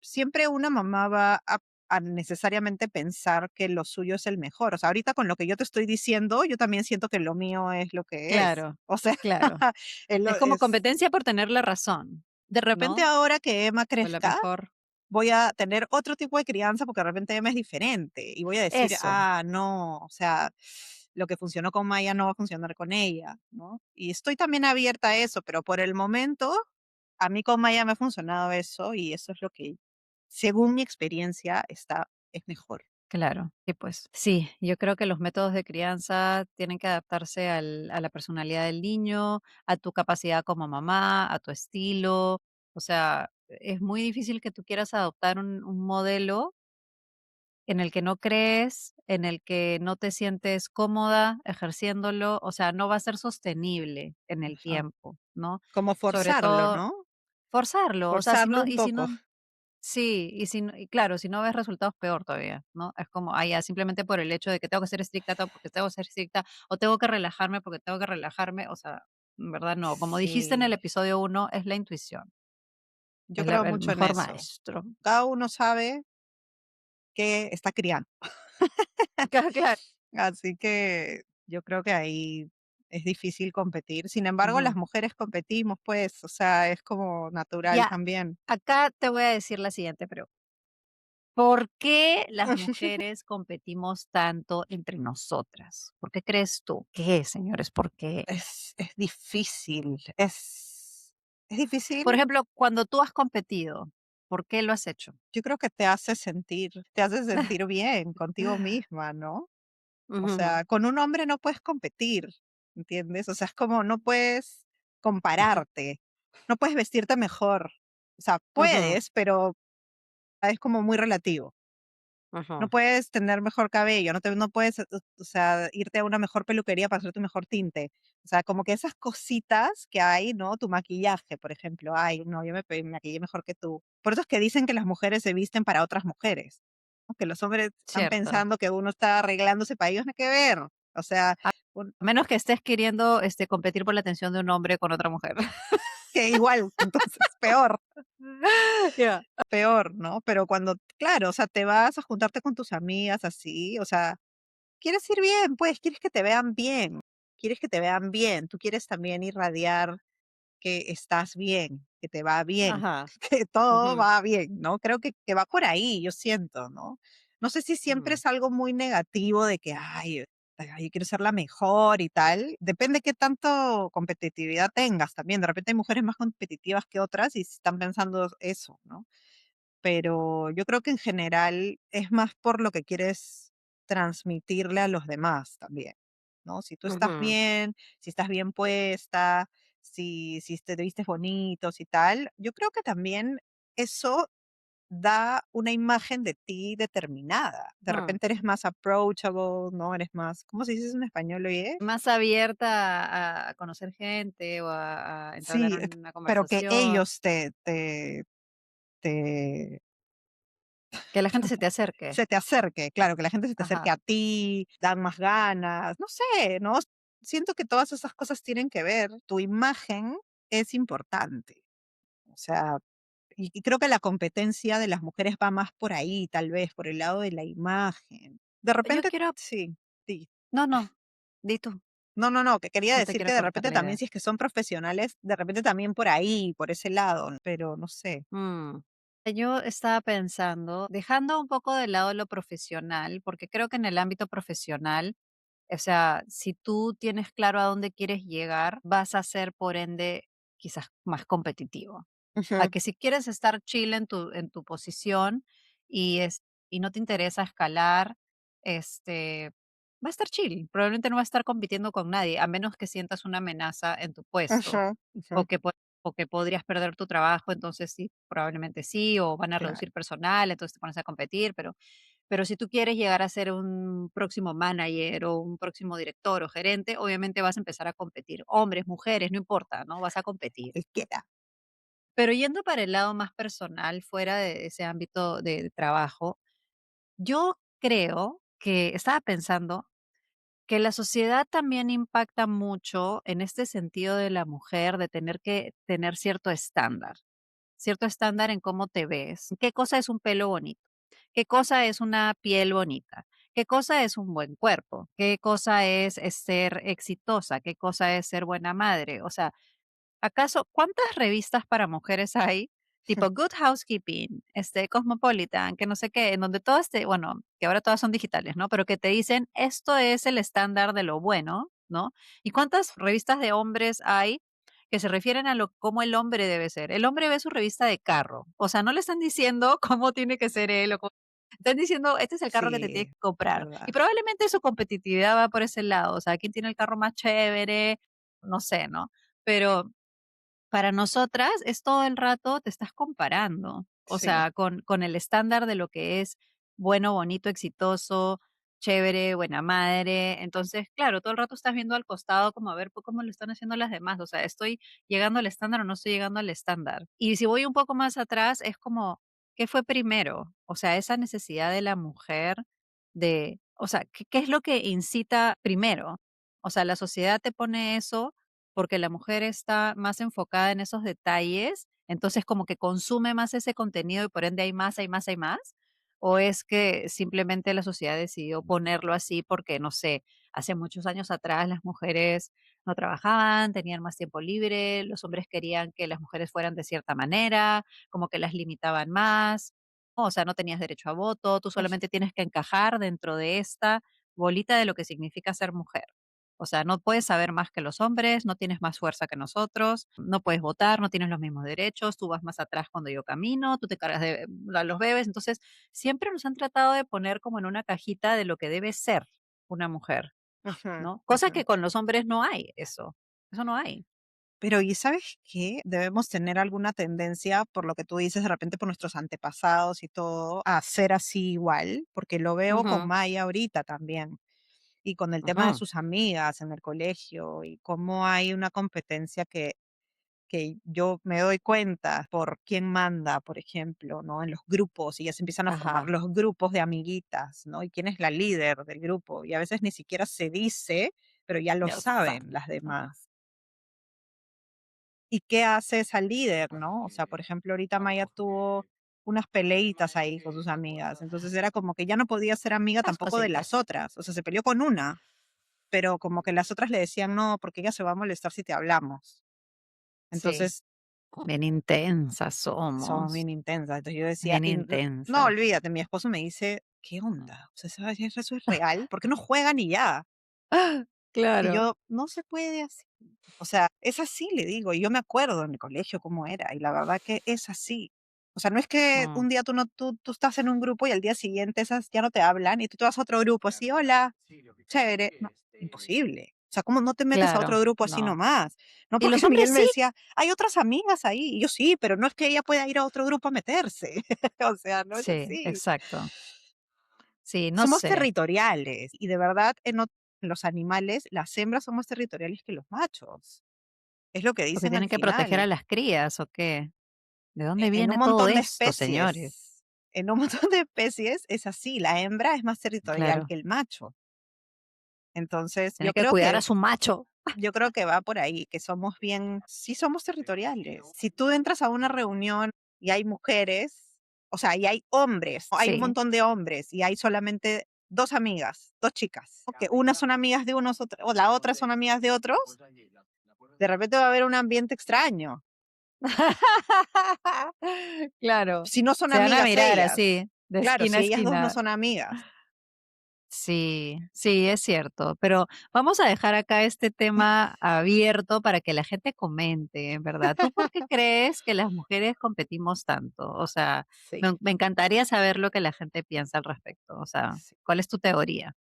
Siempre una mamá va a necesariamente pensar que lo suyo es el mejor. O sea, ahorita con lo que yo te estoy diciendo, yo también siento que lo mío es lo que es.
claro,
O sea,
claro. Es como
es
competencia por tener la razón,
de repente
¿no?
ahora que Emma
O la
crezca,
mejor.
voy a tener otro tipo de crianza porque de repente Emma es diferente y voy a decir,
Eso,
no, o sea, lo que funcionó con Maya no va a funcionar con ella, ¿no? Y estoy también abierta a eso, pero por el momento, a mí con Maya me ha funcionado eso y eso es lo que, según mi experiencia, es mejor.
claro, y pues sí, yo creo que los métodos de crianza tienen que adaptarse a la personalidad del niño, a tu capacidad como mamá, a tu estilo. O sea, es muy difícil que tú quieras adoptar un modelo en el que no crees, en el que no te sientes cómoda ejerciéndolo, o sea, no va a ser sostenible en el
Ajá.
tiempo, ¿no?
Como
Sobre
forzarlo,
todo
¿no?
forzarlo, o sea,
Forzarlo un
si
poco.
no sí, y claro, si no ves resultados, peor todavía, ¿no? Es como, ya, simplemente por el hecho de que tengo que ser estricta, porque tengo que ser estricta, o tengo que relajarme porque tengo que relajarme, o sea, en verdad no. Como dijiste en el
Sí,
episodio uno, es la intuición,
yo
es la
creo
el
mucho en
mejor
eso.
maestro.
Cada uno sabe que está criando.
Claro.
Así que yo creo que ahí es difícil competir. Sin embargo, las
Ujú.
mujeres competimos, pues, o sea, es como natural
Ya,
también.
acá te voy a decir la siguiente pregunta. ¿Por qué las mujeres competimos tanto entre nosotras? ¿Por qué crees tú? ¿Qué, señores? ¿Por qué?
Es difícil, es
Por
difícil.
ejemplo, cuando tú has competido, ¿por qué lo has hecho?
Yo creo que te hace sentir bien contigo misma, ¿no? O
Ujú,
sea, con un hombre no puedes competir, ¿entiendes? O sea, es como no puedes compararte, no puedes vestirte mejor. O sea,
ujú,
puedes, pero es como muy relativo. No
ujú.
puedes tener mejor cabello, no puedes, o sea, irte a una mejor peluquería para hacer tu mejor tinte. O sea, como que esas cositas que hay, ¿no? Tu maquillaje, por ejemplo. Ay, no, yo me maquillé mejor que tú. Por eso es que dicen que las mujeres se visten para otras mujeres, ¿no? Que los hombres están
Cierto.
pensando que uno está arreglándose para ellos, no hay que ver. O sea, un-
A menos que estés queriendo, competir por la atención de un hombre con otra mujer.
que igual, entonces, peor,
Ya.
peor, ¿no? Pero cuando, claro, o sea, te vas a juntarte con tus amigas así, o sea, quieres ir bien, pues, quieres que te vean bien, quieres que te vean bien, tú quieres también irradiar que estás bien, que te va bien,
Ajá.
que todo
Ujú,
va bien, ¿no? Creo que va por ahí, yo siento, ¿no? No sé si siempre
ujú,
es algo muy negativo de que, ay, yo quiero ser la mejor y tal. Depende qué tanto competitividad tengas también. De repente hay mujeres más competitivas que otras y están pensando eso, ¿no? Pero yo creo que en general es más por lo que quieres transmitirle a los demás también, ¿no? Si tú estás
ujú,
bien, si estás bien puesta, si te vistes bonitos y tal, yo creo que también eso da una imagen de ti determinada. De
mm.
repente eres más approachable, ¿no? Eres más, ¿cómo se dice eso en español, oye?
Más abierta a conocer gente o a entablar
Sí,
una
pero que
conversación,
ellos te
que la gente se te acerque.
se te acerque, claro, que la gente se te acerque
Ajá.
a ti, dan más ganas, no sé, ¿no? Siento que todas esas cosas tienen que ver, tu imagen es importante, o sea, y creo que la competencia de las mujeres va más por ahí, tal vez, por el lado de la imagen. De
Yo
repente,
quiero
sí, sí.
no, no, di tú,
No, no, no, que quería
no te
decir que
quiero
de
cortar
repente
la
también
idea.
si es que son profesionales, de repente también por ahí, por ese lado, pero no sé.
Mm. Yo estaba pensando, dejando un poco de lado lo profesional, porque creo que en el ámbito profesional, o sea, si tú tienes claro a dónde quieres llegar, vas a ser, por ende, quizás más competitivo. A
Ujú,
que si quieres estar chill en tu posición y, y no te interesa escalar, este, va a estar chill. Probablemente no va a estar compitiendo con nadie, a menos que sientas una amenaza en tu puesto
ujú, ujú,
o que, o que podrías perder tu trabajo, entonces sí, probablemente sí, o van a
claro.
reducir personal, entonces te pones a competir, pero si tú quieres llegar a ser un próximo manager o un próximo director o gerente, obviamente vas a empezar a competir. Hombres, mujeres, no importa, ¿no? Vas a competir.
El quiera.
Pero yendo para el lado más personal, fuera de ese ámbito de trabajo, yo creo que estaba pensando que la sociedad también impacta mucho en este sentido de la mujer, de tener que tener cierto estándar en cómo te ves. ¿Qué cosa es un pelo bonito? ¿Qué cosa es una piel bonita? ¿Qué cosa es un buen cuerpo? ¿Qué cosa es ser exitosa? ¿Qué cosa es ser buena madre? O sea, ¿acaso cuántas revistas para mujeres hay? Tipo Good Housekeeping, Cosmopolitan, que no sé qué, en donde todas bueno, que ahora todas son digitales, ¿no? Pero que te dicen, esto es el estándar de lo bueno, ¿no? ¿Y cuántas revistas de hombres hay que se refieren a lo cómo el hombre debe ser? El hombre ve su revista de carro, o sea, no le están diciendo cómo tiene que ser él están diciendo, este es el carro que te tienes
Sí,
que
es
comprar. Y
verdad.
probablemente su competitividad va por ese lado, o sea, quién tiene el carro más chévere, no sé, ¿no? Pero para nosotras es todo el rato te estás comparando, o
Sí,
sea, con el estándar de lo que es bueno, bonito, exitoso, chévere, buena madre. Entonces, claro, todo el rato estás viendo al costado como a ver cómo lo están haciendo las demás. O sea, ¿estoy llegando al estándar o no estoy llegando al estándar? Y si voy un poco más atrás, es como, ¿qué fue primero? O sea, esa necesidad de la mujer de, o sea, ¿qué es lo que incita primero? O sea, la sociedad te pone eso porque la mujer está más enfocada en esos detalles, entonces como que consume más ese contenido y por ende hay más, hay más, hay más, o es que simplemente la sociedad decidió ponerlo así porque, no sé, hace muchos años atrás las mujeres no trabajaban, tenían más tiempo libre, los hombres querían que las mujeres fueran de cierta manera, como que las limitaban más, o sea, no tenías derecho a voto, tú solamente tienes que encajar dentro de esta bolita de lo que significa ser mujer. O sea, no puedes saber más que los hombres, no tienes más fuerza que nosotros, no puedes votar, no tienes los mismos derechos, tú vas más atrás cuando yo camino, tú te cargas de a los bebés. Entonces, siempre nos han tratado de poner como en una cajita de lo que debe ser. una mujer,
Ujú,
¿no? Cosa
ujú.
que con los hombres no hay eso no hay.
Pero, ¿y sabes qué? Debemos tener alguna tendencia, por lo que tú dices, de repente por nuestros antepasados y todo, a ser así igual, porque lo veo con
Ujú,
Maya ahorita también, y con el tema de
ujú,
sus amigas en el colegio, y cómo hay una competencia que yo me doy cuenta por quién manda, por ejemplo, ¿no? En los grupos, y ya se empiezan a formar
ajá,
los grupos de amiguitas, ¿no? Y quién es la líder del grupo, y a veces ni siquiera se dice, pero ya lo
Dios
saben las
santo.
demás. ¿Y qué hace esa líder, no? O sea, por ejemplo, ahorita Maya tuvo unas peleitas ahí con sus amigas, entonces era como que ya no podía ser amiga
Las
tampoco de las
cositas.
otras, o sea, se peleó con una, pero como que las otras le decían: "No, porque ella se va a molestar si te hablamos".
Sí,
Entonces,
bien intensas
son
somos,
bien intensas. Entonces yo decía
bien
y no,
intensas.
olvídate, mi esposo me dice: "¿Qué onda? O sea, eso es real? ¿Por qué no juegan y ya?".
¡Ah!
Y
Claro.
yo: "No se puede así". O sea, es así, le digo, y yo me acuerdo en el colegio cómo era, y la verdad que es así. O sea, no es que
Mm,
un día tú no tú estás en un grupo y al día siguiente esas ya no te hablan y tú te vas a otro grupo así: "Hola, chévere". No, imposible. O sea, ¿cómo no te metes a otro
claro,
grupo así
no.
nomás? No,
Y
porque
los
Miguel
hombres
me
sí.
decía: "Hay otras amigas ahí", y yo: "Sí, pero no es que ella pueda ir a otro grupo a meterse". O sea, no es
Sí,
así.
exacto. Sí, no
Somos
sé,
territoriales y de verdad en los animales las hembras son más territoriales que los machos. Es lo que
porque
dicen al
tienen que proteger a
final.
las crías, ¿o qué? ¿De dónde
En un
viene todo
montón de
esto, señores?
especies, en un montón de especies es así, la hembra es más territorial
Claro,
que el macho. Entonces,
tiene que cuidar a su macho.
yo creo que va por ahí, que somos bien sí somos territoriales. Si tú entras a una reunión y hay mujeres, o sea, y hay hombres, o hay un
Sí.
montón de hombres y hay solamente 2 amigas, 2 chicas, que unas son amigas de unos, o la otra son amigas de otros, de repente va a haber un ambiente extraño.
Claro,
Si no son
se van a
amigas
mirar
ellas.
así, de
Claro,
esquina
si
a
ellas 2 no
esquina.
son amigas.
Sí, sí, es cierto, pero vamos a dejar acá este tema abierto para que la gente comente, en verdad. ¿Tú por qué crees que las mujeres competimos tanto? O sea,
Sí,
me encantaría saber lo que la gente piensa al respecto. O sea,
sí,
¿cuál es tu teoría?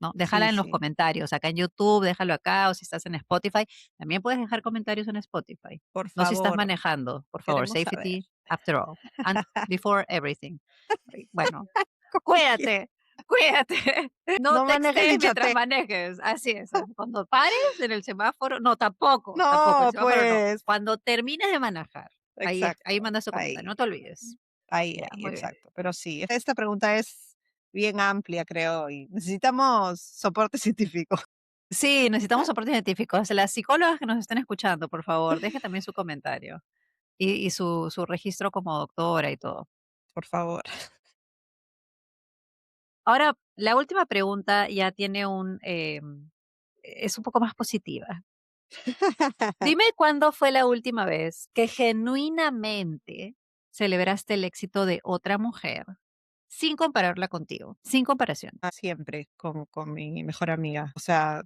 ¿No?
sí,
Déjala en los
sí.
comentarios, acá en YouTube, déjalo acá, o si estás en Spotify, también puedes dejar comentarios en Spotify.
Por
No si estás
favor,
manejando, por favor,
queremos saber.
safety after all, and before everything. Bueno,
Como que
cuídate, cuídate. No
no manejes
textees
y
mientras
chatees.
manejes, así es. Cuando pares en el semáforo, no, tampoco, tampoco, el
No,
semáforo no.
pues.
Cuando termines de manejar, ahí
Exacto,
mandas tu comentario,
ahí,
no te olvides.
ahí,
Ya,
ahí,
muy bien.
exacto. Pero sí, esta pregunta es bien amplia, creo, y necesitamos soporte científico.
Sí, necesitamos soporte científico. Las psicólogas que nos estén escuchando, por favor, dejen también su comentario y su registro como doctora y todo.
Por favor.
Ahora, la última pregunta ya tiene es un poco más positiva. Dime cuándo fue la última vez que genuinamente celebraste el éxito de otra mujer sin compararla contigo, sin comparación.
Siempre con mi mejor amiga. O sea,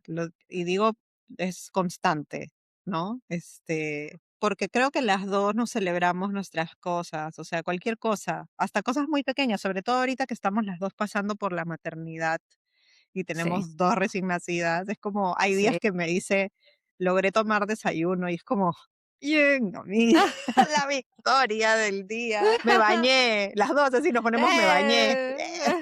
y digo, es constante, ¿no? Porque creo que las 2 nos celebramos nuestras cosas, o sea, cualquier cosa, hasta cosas muy pequeñas, sobre todo ahorita que estamos las 2 pasando por la maternidad y
Sí,
tenemos 2 recién nacidas. Es como, hay días
sí.
que me dice: "Logré tomar desayuno", y es como, bien, amiga, la victoria del día. Me bañé, las 2 así nos ponemos: "Me bañé".
Eh.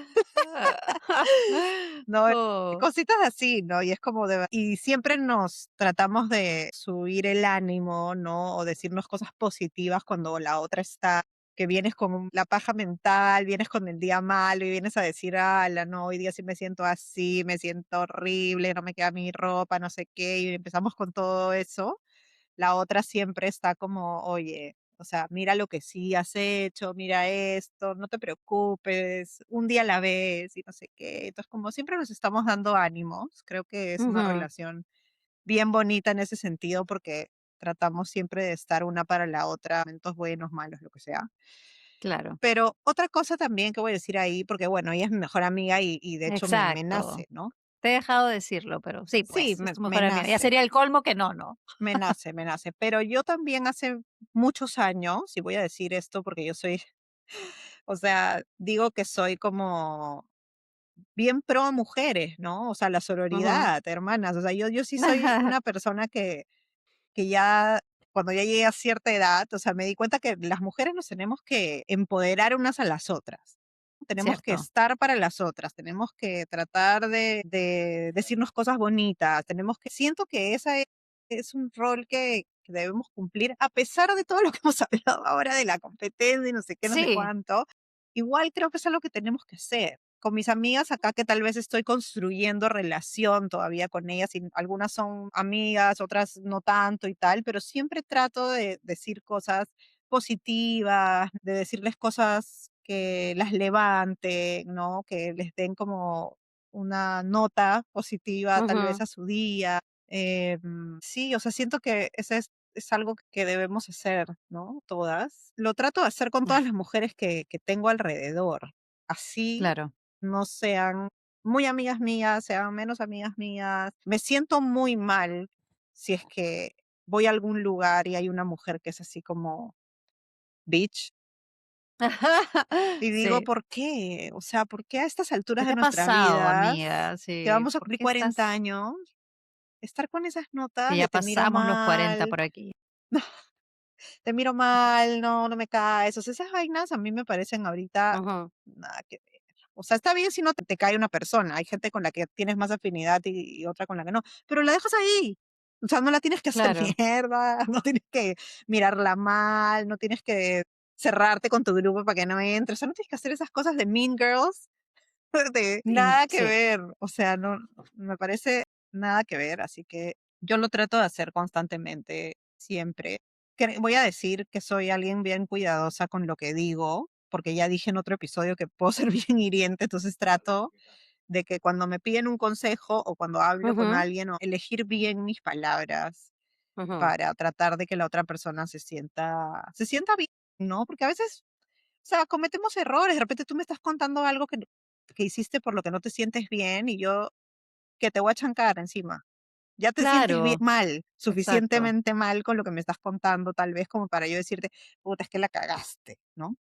No,
Oh,
cositas así, ¿no? Y es como y siempre nos tratamos de subir el ánimo, ¿no? O decirnos cosas positivas cuando la otra está, que vienes con la paja mental, vienes con el día malo y vienes a decir: "Ala, no, hoy día sí me siento así, me siento horrible, no me queda mi ropa, no sé qué", y empezamos con todo eso. La otra siempre está como: "Oye, o sea, mira lo que sí has hecho, mira esto, no te preocupes, un día a la vez", y no sé qué. Entonces, como siempre nos estamos dando ánimos, creo que es una
ujú,
relación bien bonita en ese sentido, porque tratamos siempre de estar una para la otra, momentos buenos, malos, lo que sea.
claro,
Pero otra cosa también que voy a decir ahí, porque bueno, ella es mi mejor amiga y de hecho me
exacto.
nace, ¿no?
Te he dejado decirlo, pero sí,
Sí,
pues, es tu
me
mejor amiga. Ya
nace.
sería el colmo que no, ¿no?
Me nace, pero yo también hace muchos años, y voy a decir esto porque yo soy, o sea, digo que soy como bien pro mujeres, ¿no? O sea, la
Ujú.
sororidad, hermanas. O sea, yo sí soy una persona que ya cuando ya llegué a cierta edad, o sea, me di cuenta que las mujeres nos tenemos que empoderar unas a las otras. Tenemos que
Cierto.
estar para las otras, tenemos que tratar de decirnos cosas bonitas, tenemos que, siento que esa es un rol que debemos cumplir, a pesar de todo lo que hemos hablado ahora de la competencia y no sé qué, no sé
Sí,
cuánto. Igual creo que es algo que tenemos que hacer. Con mis amigas acá que tal vez estoy construyendo relación todavía con ellas y algunas son amigas, otras no tanto y tal, pero siempre trato de decir cosas positivas, de decirles cosas que las levanten, ¿no? Que les den como una nota positiva tal vez
ujú,
a su día. Sí, o sea, siento que ese es algo que debemos hacer, ¿no? Todas. Lo trato de hacer con todas las mujeres que tengo alrededor. Así
claro.
no sean muy amigas mías, sean menos amigas mías. Me siento muy mal si es que voy a algún lugar y hay una mujer que es así como bitch. Y digo,
Sí.
¿por qué? O sea, ¿por qué a estas
¿Qué
alturas
te
de
ha
nuestras
pasado,
vidas,
amiga?
que
Sí,
vamos a
¿por
cumplir
qué
40
estás?
años, estar con esas notas
Que
de
ya
te miro
pasamos los 40
mal,
por aquí.
te miro mal, no, no me caes? O sea, esas vainas a mí me parecen ahorita
Ujú.
nada que ver. O sea, está bien si no te cae una persona. Hay gente con la que tienes más afinidad y otra con la que no. Pero la dejas ahí. O sea, no la tienes que hacer
Claro.
mierda, no tienes que mirarla mal, no tienes que cerrarte con tu grupo para que no entre. O sea, no tienes que hacer esas csas de Mean Girls, de nada que
Sí.
ver. O sea, no, me parece nada que ver. Así que yo lo trato de hacer constantemente, siempre. Voy a decir que soy alguien bien cuidadosa con lo que digo, porque ya dije en otro episodio que puedo ser bien hiriente, entonces trato de que cuando me piden un consejo o cuando hablo con
Ujú,
alguien, o elegir bien mis palabras
ujú.
para tratar de que la otra persona se sienta bien, ¿no? Porque a veces, o sea, cometemos errores. De repente tú me estás contando algo que hiciste por lo que no te sientes bien y yo que te voy a chancar encima. Ya te sientes bien,
Claro,
mal,
exacto.
suficientemente mal con lo que me estás contando, tal vez como para yo decirte, puta, es que la cagaste, ¿no?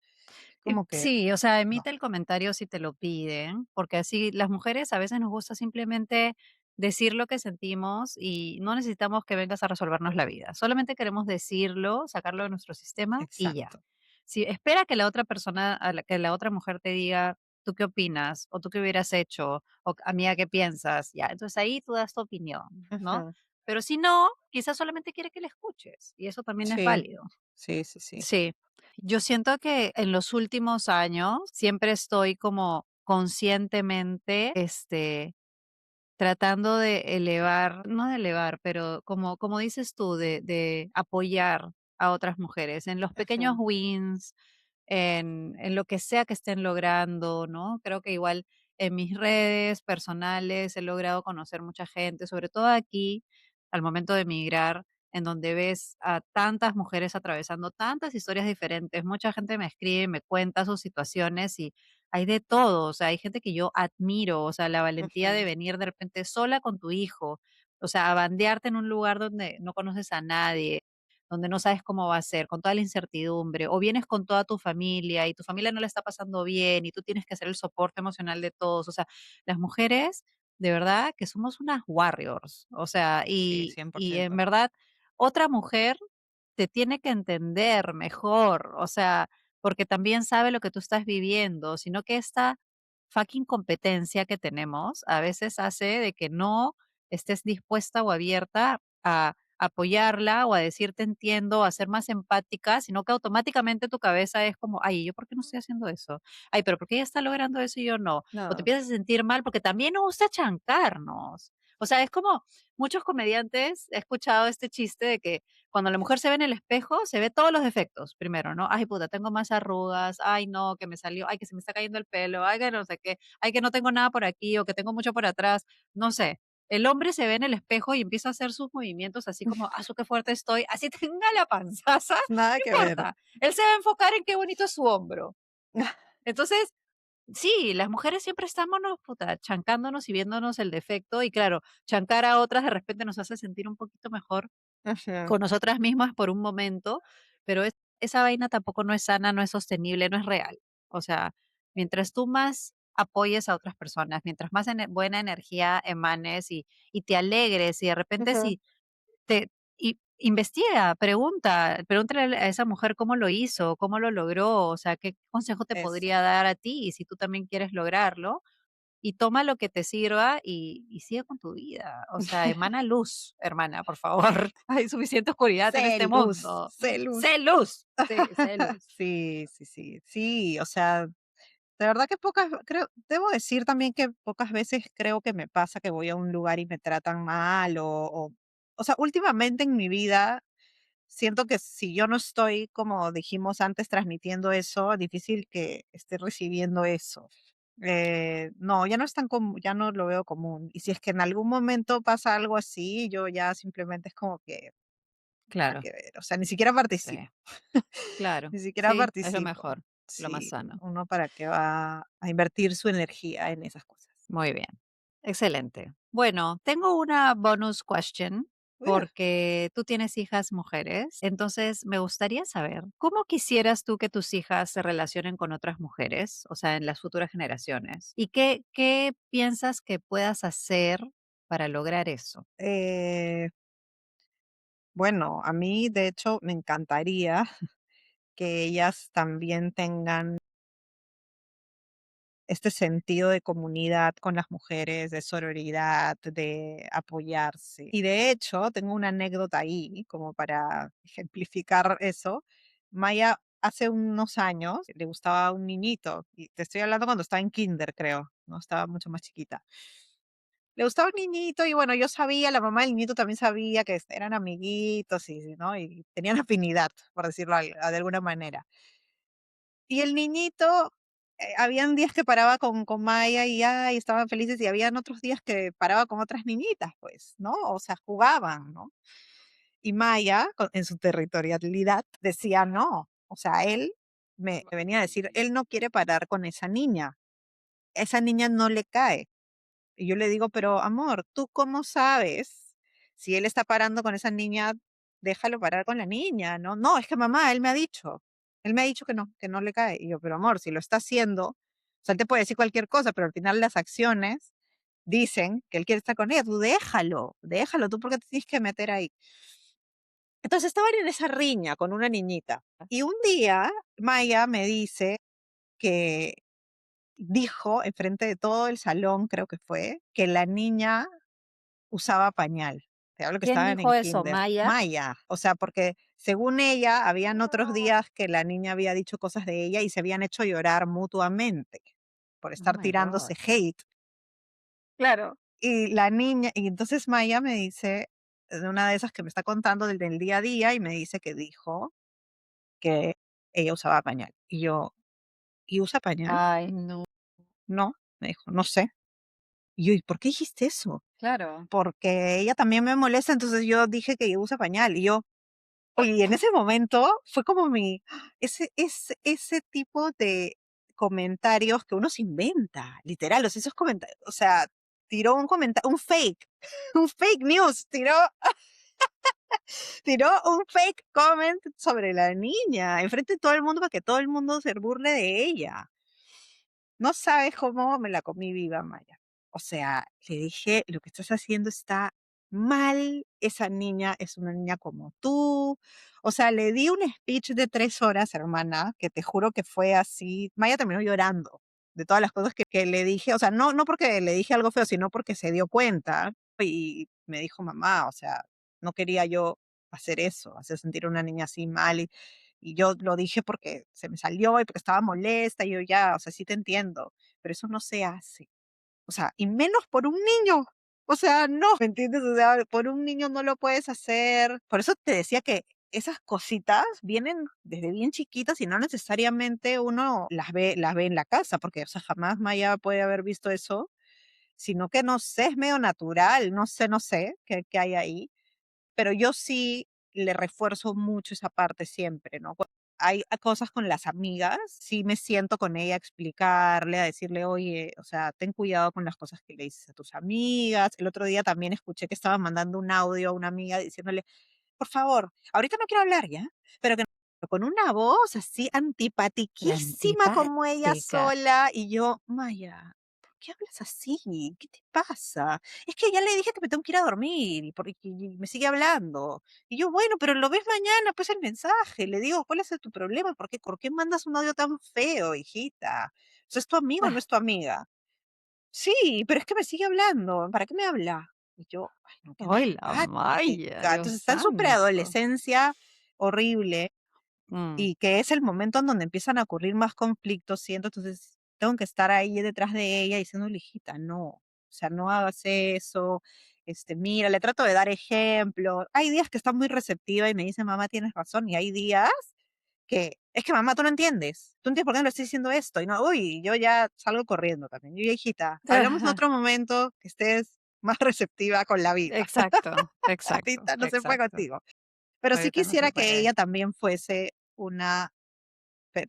Como que,
Sí, o sea,
no.
emite el comentario si te lo piden, porque así las mujeres a veces nos gusta simplemente decir lo que sentimos y no necesitamos que vengas a resolvernos la vida. Solamente queremos decirlo, sacarlo de nuestro sistema y ya.
Exacto.
Si espera que la otra persona, que la otra mujer te diga, ¿tú qué opinas? ¿O tú qué hubieras hecho? ¿O amiga, qué piensas? Ya, entonces ahí tú das tu opinión, ¿no?
Ajá.
Pero si no, quizás solamente quiere que le escuches y eso también es
Sí,
válido.
sí, sí, sí.
Sí, yo siento que en los últimos años siempre estoy como conscientemente, tratando de elevar, no de elevar, pero como dices tú, de apoyar a otras mujeres en los pequeños
Ajá.
wins, en lo que sea que estén logrando, ¿no? Creo que igual en mis redes personales he logrado conocer mucha gente, sobre todo aquí, al momento de emigrar, en donde ves a tantas mujeres atravesando tantas historias diferentes. Mucha gente me escribe, me cuenta sus situaciones y hay de todo, o sea, hay gente que yo admiro, o sea, la valentía de
Ujú,
venir de repente sola con tu hijo, o sea, a bandearte en un lugar donde no conoces a nadie, donde no sabes cómo va a ser, con toda la incertidumbre, o vienes con toda tu familia y tu familia no la está pasando bien y tú tienes que hacer el soporte emocional de todos, o sea, las mujeres, de verdad que somos unas warriors, o sea,
sí,
y en
100%.
verdad, otra mujer te tiene que entender mejor, o sea, porque también sabe lo que tú estás viviendo, sino que esta fucking competencia que tenemos a veces hace de que no estés dispuesta o abierta a apoyarla o a decir te entiendo, a ser más empática, sino que automáticamente tu cabeza es como, ay, ¿yo por qué no estoy haciendo eso? Ay, pero ¿por qué ella está logrando eso y yo no? O te
No.
empiezas a sentir mal porque también nos gusta chancarnos. O sea, es como muchos comediantes, he escuchado este chiste de que cuando la mujer se ve en el espejo, se ve todos los defectos primero, ¿no? Ay, puta, tengo más arrugas, ay, no, que me salió, ay, que se me está cayendo el pelo, ay, que no sé qué, ay, que no tengo nada por aquí o que tengo mucho por atrás, no sé. El hombre se ve en el espejo y empieza a hacer sus movimientos así como, ah, su qué fuerte estoy, así tenga la panzaza,
Nada
no
que ver.
importa. Él se va a enfocar en qué bonito es su hombro. Entonces, sí, las mujeres siempre estamos, puta, chancándonos y viéndonos el defecto y claro, chancar a otras de repente nos hace sentir un poquito mejor
Ajá.
con nosotras mismas por un momento, pero esa vaina tampoco no es sana, no es sostenible, no es real. O sea, mientras tú más apoyes a otras personas, mientras más buena energía emanes y te alegres y de repente
Ujú.
si investiga, pregúntale a esa mujer cómo lo hizo, cómo lo logró, o sea, qué consejo te
Eso.
podría dar a ti, y si tú también quieres lograrlo, y toma lo que te sirva y sigue con tu vida. O sea, emana luz, hermana, por favor. Hay suficiente oscuridad en
Sé
este
luz,
mundo.
sé luz.
Sé luz. Sí, sé luz.
Sí, sí, sí, sí, o sea, de verdad que creo, debo decir también que pocas veces creo que me pasa que voy a un lugar y me tratan mal o sea, últimamente en mi vida siento que si yo no estoy, como dijimos antes, transmitiendo eso, difícil que esté recibiendo eso. No, ya no es tan común, ya no lo veo común. Y si es que en algún momento pasa algo así, yo ya simplemente es como que nada
Claro,
que ver. O sea, ni siquiera
sí,
participo.
claro.
Ni siquiera
Sí, es lo
participo.
mejor, lo más
Sí,
sano.
uno para qué va a invertir su energía en esas cosas.
Muy bien. Excelente. Bueno, tengo una bonus question
Uh,
porque tú tienes hijas mujeres, entonces me gustaría saber, ¿cómo quisieras tú que tus hijas se relacionen con otras mujeres, o sea, en las futuras generaciones? ¿Y qué piensas que puedas hacer para lograr eso?
eh, bueno, a mí de hecho me encantaría que ellas también tengan este sentido de comunidad con las mujeres, de sororidad, de apoyarse. Y de hecho, tengo una anécdota ahí como para ejemplificar eso. Maya hace unos años le gustaba un niñito, y te estoy hablando cuando estaba en kinder, creo, no estaba mucho más chiquita. Le gustaba un niñito y bueno, yo sabía, la mamá del niñito también sabía que eran amiguitos y, ¿no? Y tenían afinidad, por decirlo de alguna manera. Y el niñito, habían días que paraba con Maya y ay, estaban felices, y habían otros días que paraba con otras niñitas, pues, ¿no? O sea, jugaban, ¿no? Y Maya, en su territorialidad, decía no. O sea, él me venía a decir, él no quiere parar con esa niña no le cae. Y yo le digo, pero amor, ¿tú cómo sabes si él está parando con esa niña? Déjalo parar con la niña, ¿no? No, es que mamá, él me ha dicho que no le cae. Y yo, pero amor, si lo está haciendo, o sea, él te puede decir cualquier cosa, pero al final las acciones dicen que él quiere estar con ella. Tú déjalo, tú por qué te tienes que meter ahí. Entonces estaban en esa riña con una niñita. Y un día Maya me dice que dijo enfrente de todo el salón, creo que fue, que la niña usaba pañal. Te hablo que
¿Quién
estaban
dijo
en
eso,
kinder.
Maya?
Maya, o sea, porque según ella, habían otros
Ah,
días que la niña había dicho cosas de ella y se habían hecho llorar mutuamente por
oh
estar
my God.
tirándose hate. Claro. Y la niña, y entonces Maya me dice, de una de esas que me está contando del día a día, y me dice que dijo que ella usaba pañal. Y yo, ¿y usa pañal?
Ay, no,
No, me dijo, no sé. Y yo, ¿y por qué dijiste eso?
claro.
Porque ella también me molesta, entonces yo dije que ella usa pañal. Y yo, oye, y en ese momento fue como ese tipo de comentarios que uno se inventa, literal, o sea, esos comentarios, o sea, tiró un comentario, un fake, un fake news, tiró un fake comment sobre la niña, enfrente de todo el mundo para que todo el mundo se burle de ella. No sabes cómo me la comí viva, Maya. O sea, le dije, lo que estás haciendo está mal, esa niña es una niña como tú. O sea, le di un speech de 3 horas, hermana, que te juro que fue así. Maya terminó llorando de todas las cosas que le dije. O sea, no porque le dije algo feo, sino porque se dio cuenta y me dijo, mamá, o sea, no quería yo hacer eso, hacer sentir a una niña así mal. Y yo lo dije porque se me salió y porque estaba molesta, y yo ya, o sea, sí te entiendo, pero eso no se hace. O sea, y menos por un niño. O sea, no, ¿me entiendes? O sea, por un niño no lo puedes hacer. Por eso te decía que esas cositas vienen desde bien chiquitas y no necesariamente uno las ve en la casa, porque, o sea, jamás Maya puede haber visto eso, sino que no sé, es medio natural, no sé qué hay ahí, pero yo sí le refuerzo mucho esa parte siempre, ¿no? Hay cosas con las amigas, sí me siento con ella a explicarle, a decirle, oye, o sea, ten cuidado con las cosas que le dices a tus amigas. El otro día también escuché que estaba mandando un audio a una amiga diciéndole, por favor, ahorita no quiero hablar ya, pero que no con una voz así
La
antipatiquísima como ella
antipática.
sola, y yo: "Maya, ¿por qué hablas así? ¿Qué te pasa? Es que ya le dije que me tengo que ir a dormir, y y me sigue hablando". Y yo: "Bueno, pero lo ves mañana, pues, el mensaje". Le digo: "¿Cuál es tu problema? ¿Por qué mandas un audio tan feo, hijita? O sea, ¿es tu amigo o no
Ah,
es tu amiga?". "Sí, pero es que me sigue hablando, ¿para qué me habla?". Y yo: "Ay, no, qué
ay, la Maya,
antipática".
Dios
Entonces, está en su
santo.
preadolescencia horrible,
Mm.
y que es el momento en donde empiezan a ocurrir más conflictos, siento, entonces tengo que estar ahí detrás de ella diciéndole: "Hijita, no, o sea, no hagas eso, mira", le trato de dar ejemplo. Hay días que está muy receptiva y me dice: "Mamá, tienes razón", y hay días que: "Es que mamá, tú no entiendes, tú no entiendes por qué me lo estoy diciendo esto", y no, uy, yo ya salgo corriendo también. Yo: "Hijita, hablamos en otro momento que estés más receptiva con la vida,
Exacto, exacto,
ahorita no se puede
exacto.
contigo". Pero sí
Ahorita no se
quisiera que
puede.
ella también fuese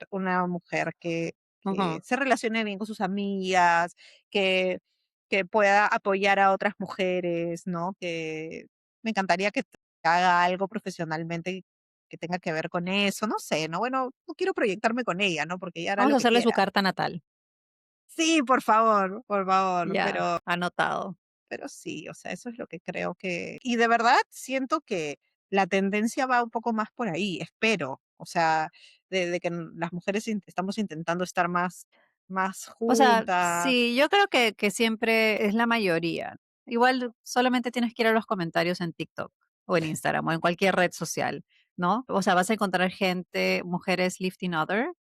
una mujer que
Ujú.
se relacione bien con sus amigas, que pueda apoyar a otras mujeres, ¿no? Que me encantaría que haga algo profesionalmente que tenga que ver con eso, no sé, ¿no? Bueno, no quiero proyectarme con ella, ¿no? Porque ella hará
Vamos
lo
a
que
hacerle su
quiera.
carta natal.
Sí, por favor,
Ya, anotado.
pero sí, o sea, eso es lo que creo que y de verdad siento que la tendencia va un poco más por ahí, espero, o sea, de que las mujeres estamos intentando estar más
O sea,
juntas.
sí, yo creo que siempre es la mayoría. Igual solamente tienes que ir a los comentarios en TikTok o en Instagram o en cualquier red social, ¿no? O sea, vas a encontrar gente, mujeres lifting other,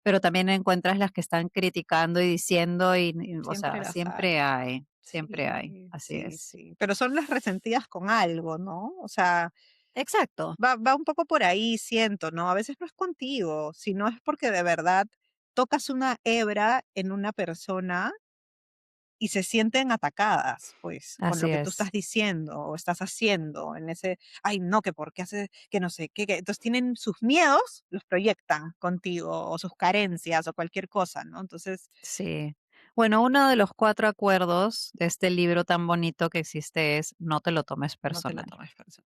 pero también encuentras las que están criticando y diciendo o
Siempre
sea,
las hay.
siempre hay,
Sí,
así
sí,
es.
sí, pero son las resentidas con algo, ¿no? O sea,
Exacto,
va un poco por ahí, siento, ¿no? A veces no es contigo, sino es porque de verdad tocas una hebra en una persona y se sienten atacadas, pues, con lo
así
que tú estás
es.
diciendo o estás haciendo en ese, ay, no, que por qué hace, que no sé qué, entonces tienen sus miedos, los proyectan contigo o sus carencias o cualquier cosa, ¿no? Entonces,
Sí. Bueno, uno de los 4 acuerdos de este libro tan bonito que existe es: no te lo tomes
no te lo
personal.
tomes personal.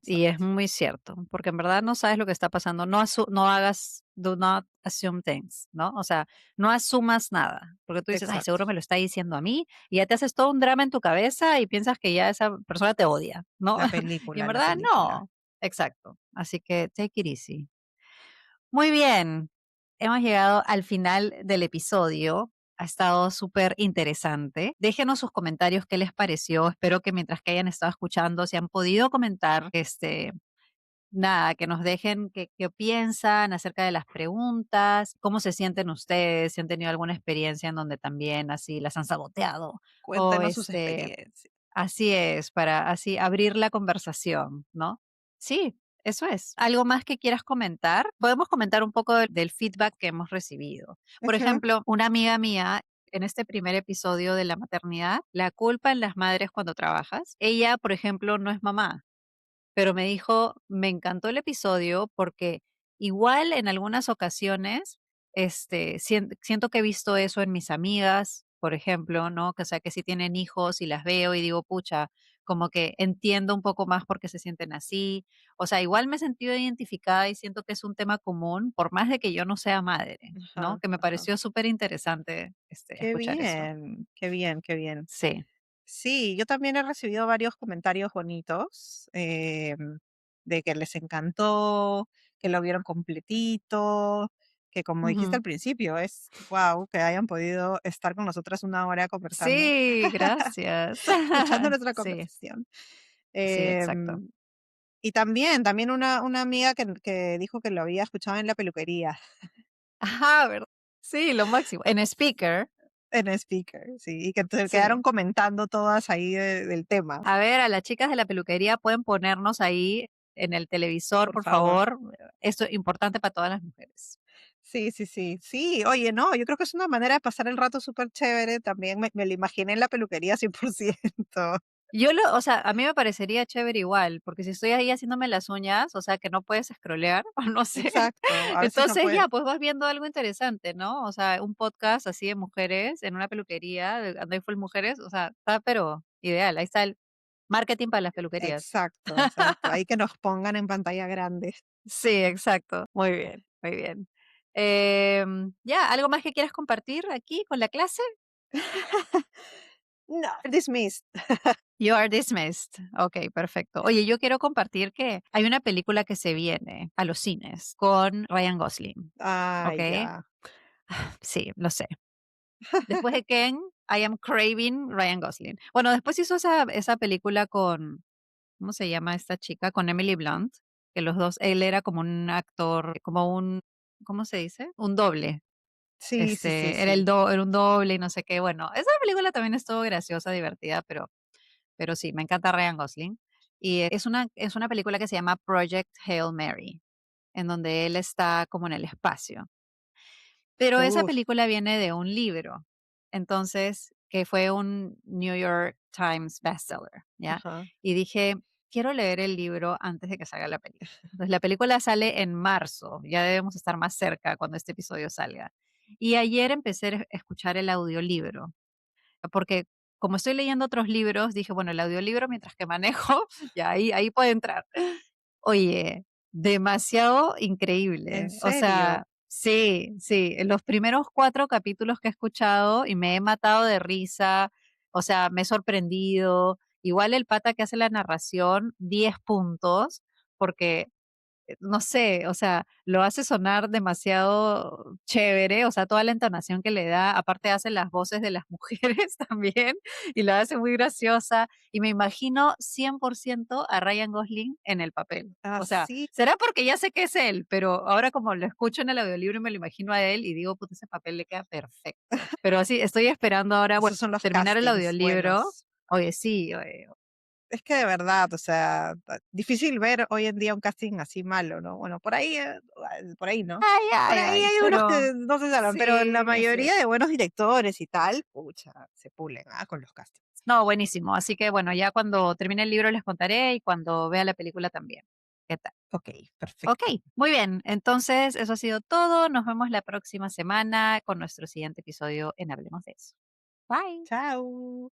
Y es
Exacto.
muy cierto, porque en verdad no sabes lo que está pasando. No hagas, do not assume things, ¿no? O sea, no asumas nada, porque tú dices: "Ay,
Exacto.
seguro me lo está diciendo a mí", y ya te haces todo un drama en tu cabeza y piensas que ya esa persona te odia, ¿no?
La
Y en
película, la
verdad
película.
no. Exacto. Así que take it easy. Muy bien, hemos llegado al final del episodio. Ha estado súper interesante. Déjenos sus comentarios, qué les pareció. Espero que mientras que hayan estado escuchando, se han podido comentar, nada, que nos dejen qué piensan acerca de las preguntas, cómo se sienten ustedes, si han tenido alguna experiencia en donde también así las han saboteado o
Cuéntenos sus experiencias.
así es, para así abrir la conversación, ¿no? Sí, eso es. ¿Algo más que quieras comentar? Podemos comentar un poco del feedback que hemos recibido. Por
Ujú.
ejemplo, una amiga mía en este primer episodio de la maternidad, la culpa en las madres cuando trabajas. Ella, por ejemplo, no es mamá, pero me dijo: "Me encantó el episodio porque igual en algunas ocasiones, siento que he visto eso en mis amigas, por ejemplo, ¿no? Que, o sea, que sí tienen hijos y las veo y digo, pucha, como que entiendo un poco más por qué se sienten así. O sea, igual me he sentido identificada y siento que es un tema común, por más de que yo no sea madre, ¿no?".
Ajá,
Que me
ajá.
pareció súper interesante,
Qué
escuchar eso.
bien, qué bien, qué bien.
Sí.
Sí, yo también he recibido varios comentarios bonitos, de que les encantó, que lo vieron completito, que como dijiste
Ujú.
al principio, es wow que hayan podido estar con nosotras una hora conversando,
Sí, gracias.
escuchando nuestra
Sí,
conversación.
sí, exacto.
Y también una amiga que dijo que lo había escuchado en la peluquería,
Ajá, ¿verdad? Sí, lo máximo. En speaker,
en speaker, sí, y que se quedaron
sí.
comentando todas ahí del tema,
A ver, a las chicas de la peluquería pueden ponernos ahí en el televisor,
por
por
favor.
favor. Esto es importante para todas las mujeres.
Sí, sí, sí. Sí, oye, no, yo creo que es una manera de pasar el rato súper chévere, también me lo imaginé en la peluquería 100%.
O sea, a mí me parecería chévere igual, porque si estoy ahí haciéndome las uñas, o sea, que no puedes scrollear, o no sé.
Exacto, a veces no
Entonces
puede.
ya, pues vas viendo algo interesante, ¿no? O sea, un podcast así de mujeres en una peluquería, de Andai Full Mujeres, o sea, está pero ideal. Ahí está Marketing para las peluquerías.
Exacto, exacto. Ahí que nos pongan en pantalla grande.
Sí, exacto. Muy bien, muy bien. Ya, ¿algo más que quieras compartir aquí con la clase?
No, dismissed.
You are dismissed. Ok, perfecto. Oye, yo quiero compartir que hay una película que se viene a los cines con Ryan Gosling.
Ah,
Ok,
ya.
sí, lo sé. Después de Ken, I am craving Ryan Gosling. Bueno, después hizo esa película con, ¿cómo se llama esta chica? Con Emily Blunt, que los dos, él era como un actor, como un, ¿cómo se dice? Un doble.
Sí, sí, sí,
Era
sí.
era un doble y no sé qué. Bueno, esa película también estuvo graciosa, divertida, pero sí, me encanta Ryan Gosling. Y es una película que se llama Project Hail Mary, en donde él está como en el espacio. Pero esa
Uf,
película viene de un libro, entonces, que fue un New York Times bestseller, ¿ya?
ajá.
Y dije, quiero leer el libro antes de que salga la película. Entonces, la película sale en marzo, ya debemos estar más cerca cuando este episodio salga. Y ayer empecé a escuchar el audiolibro, porque como estoy leyendo otros libros, dije, bueno, el audiolibro mientras que manejo, ya ahí puede entrar. Oye, demasiado
¿En
increíble. O
serio?
sea, sí, sí, en los primeros 4 capítulos que he escuchado y me he matado de risa, o sea, me he sorprendido. Igual el pata que hace la narración, 10 puntos, porque no sé, o sea, lo hace sonar demasiado chévere, o sea, toda la entonación que le da, aparte hace las voces de las mujeres también, y la hace muy graciosa, y me imagino 100% a Ryan Gosling en el papel. O sea,
Así,
será porque ya sé que es él, pero ahora como lo escucho en el audiolibro y me lo imagino a él y digo, puta, ese papel le queda perfecto. Pero así, estoy esperando ahora, bueno,
esos son los
terminar el
castings
audiolibro.
buenos.
Oye, sí, oye,
Es que de verdad, o sea, difícil ver hoy en día un casting así malo, ¿no? Bueno, por ahí, ¿no?
ay,
Por
ay,
ahí
ay,
hay unos
pero
que no se salvan,
sí,
pero la
es
mayoría
cierto.
de buenos directores y tal, pucha, se pulen, con los castings.
No, buenísimo. Así que bueno, ya cuando termine el libro les contaré y cuando vea la película también. ¿Qué tal?
Ok,
Ok,
perfecto.
muy bien. Entonces, eso ha sido todo. Nos vemos la próxima semana con nuestro siguiente episodio en Hablemos de eso. Bye.
Chao.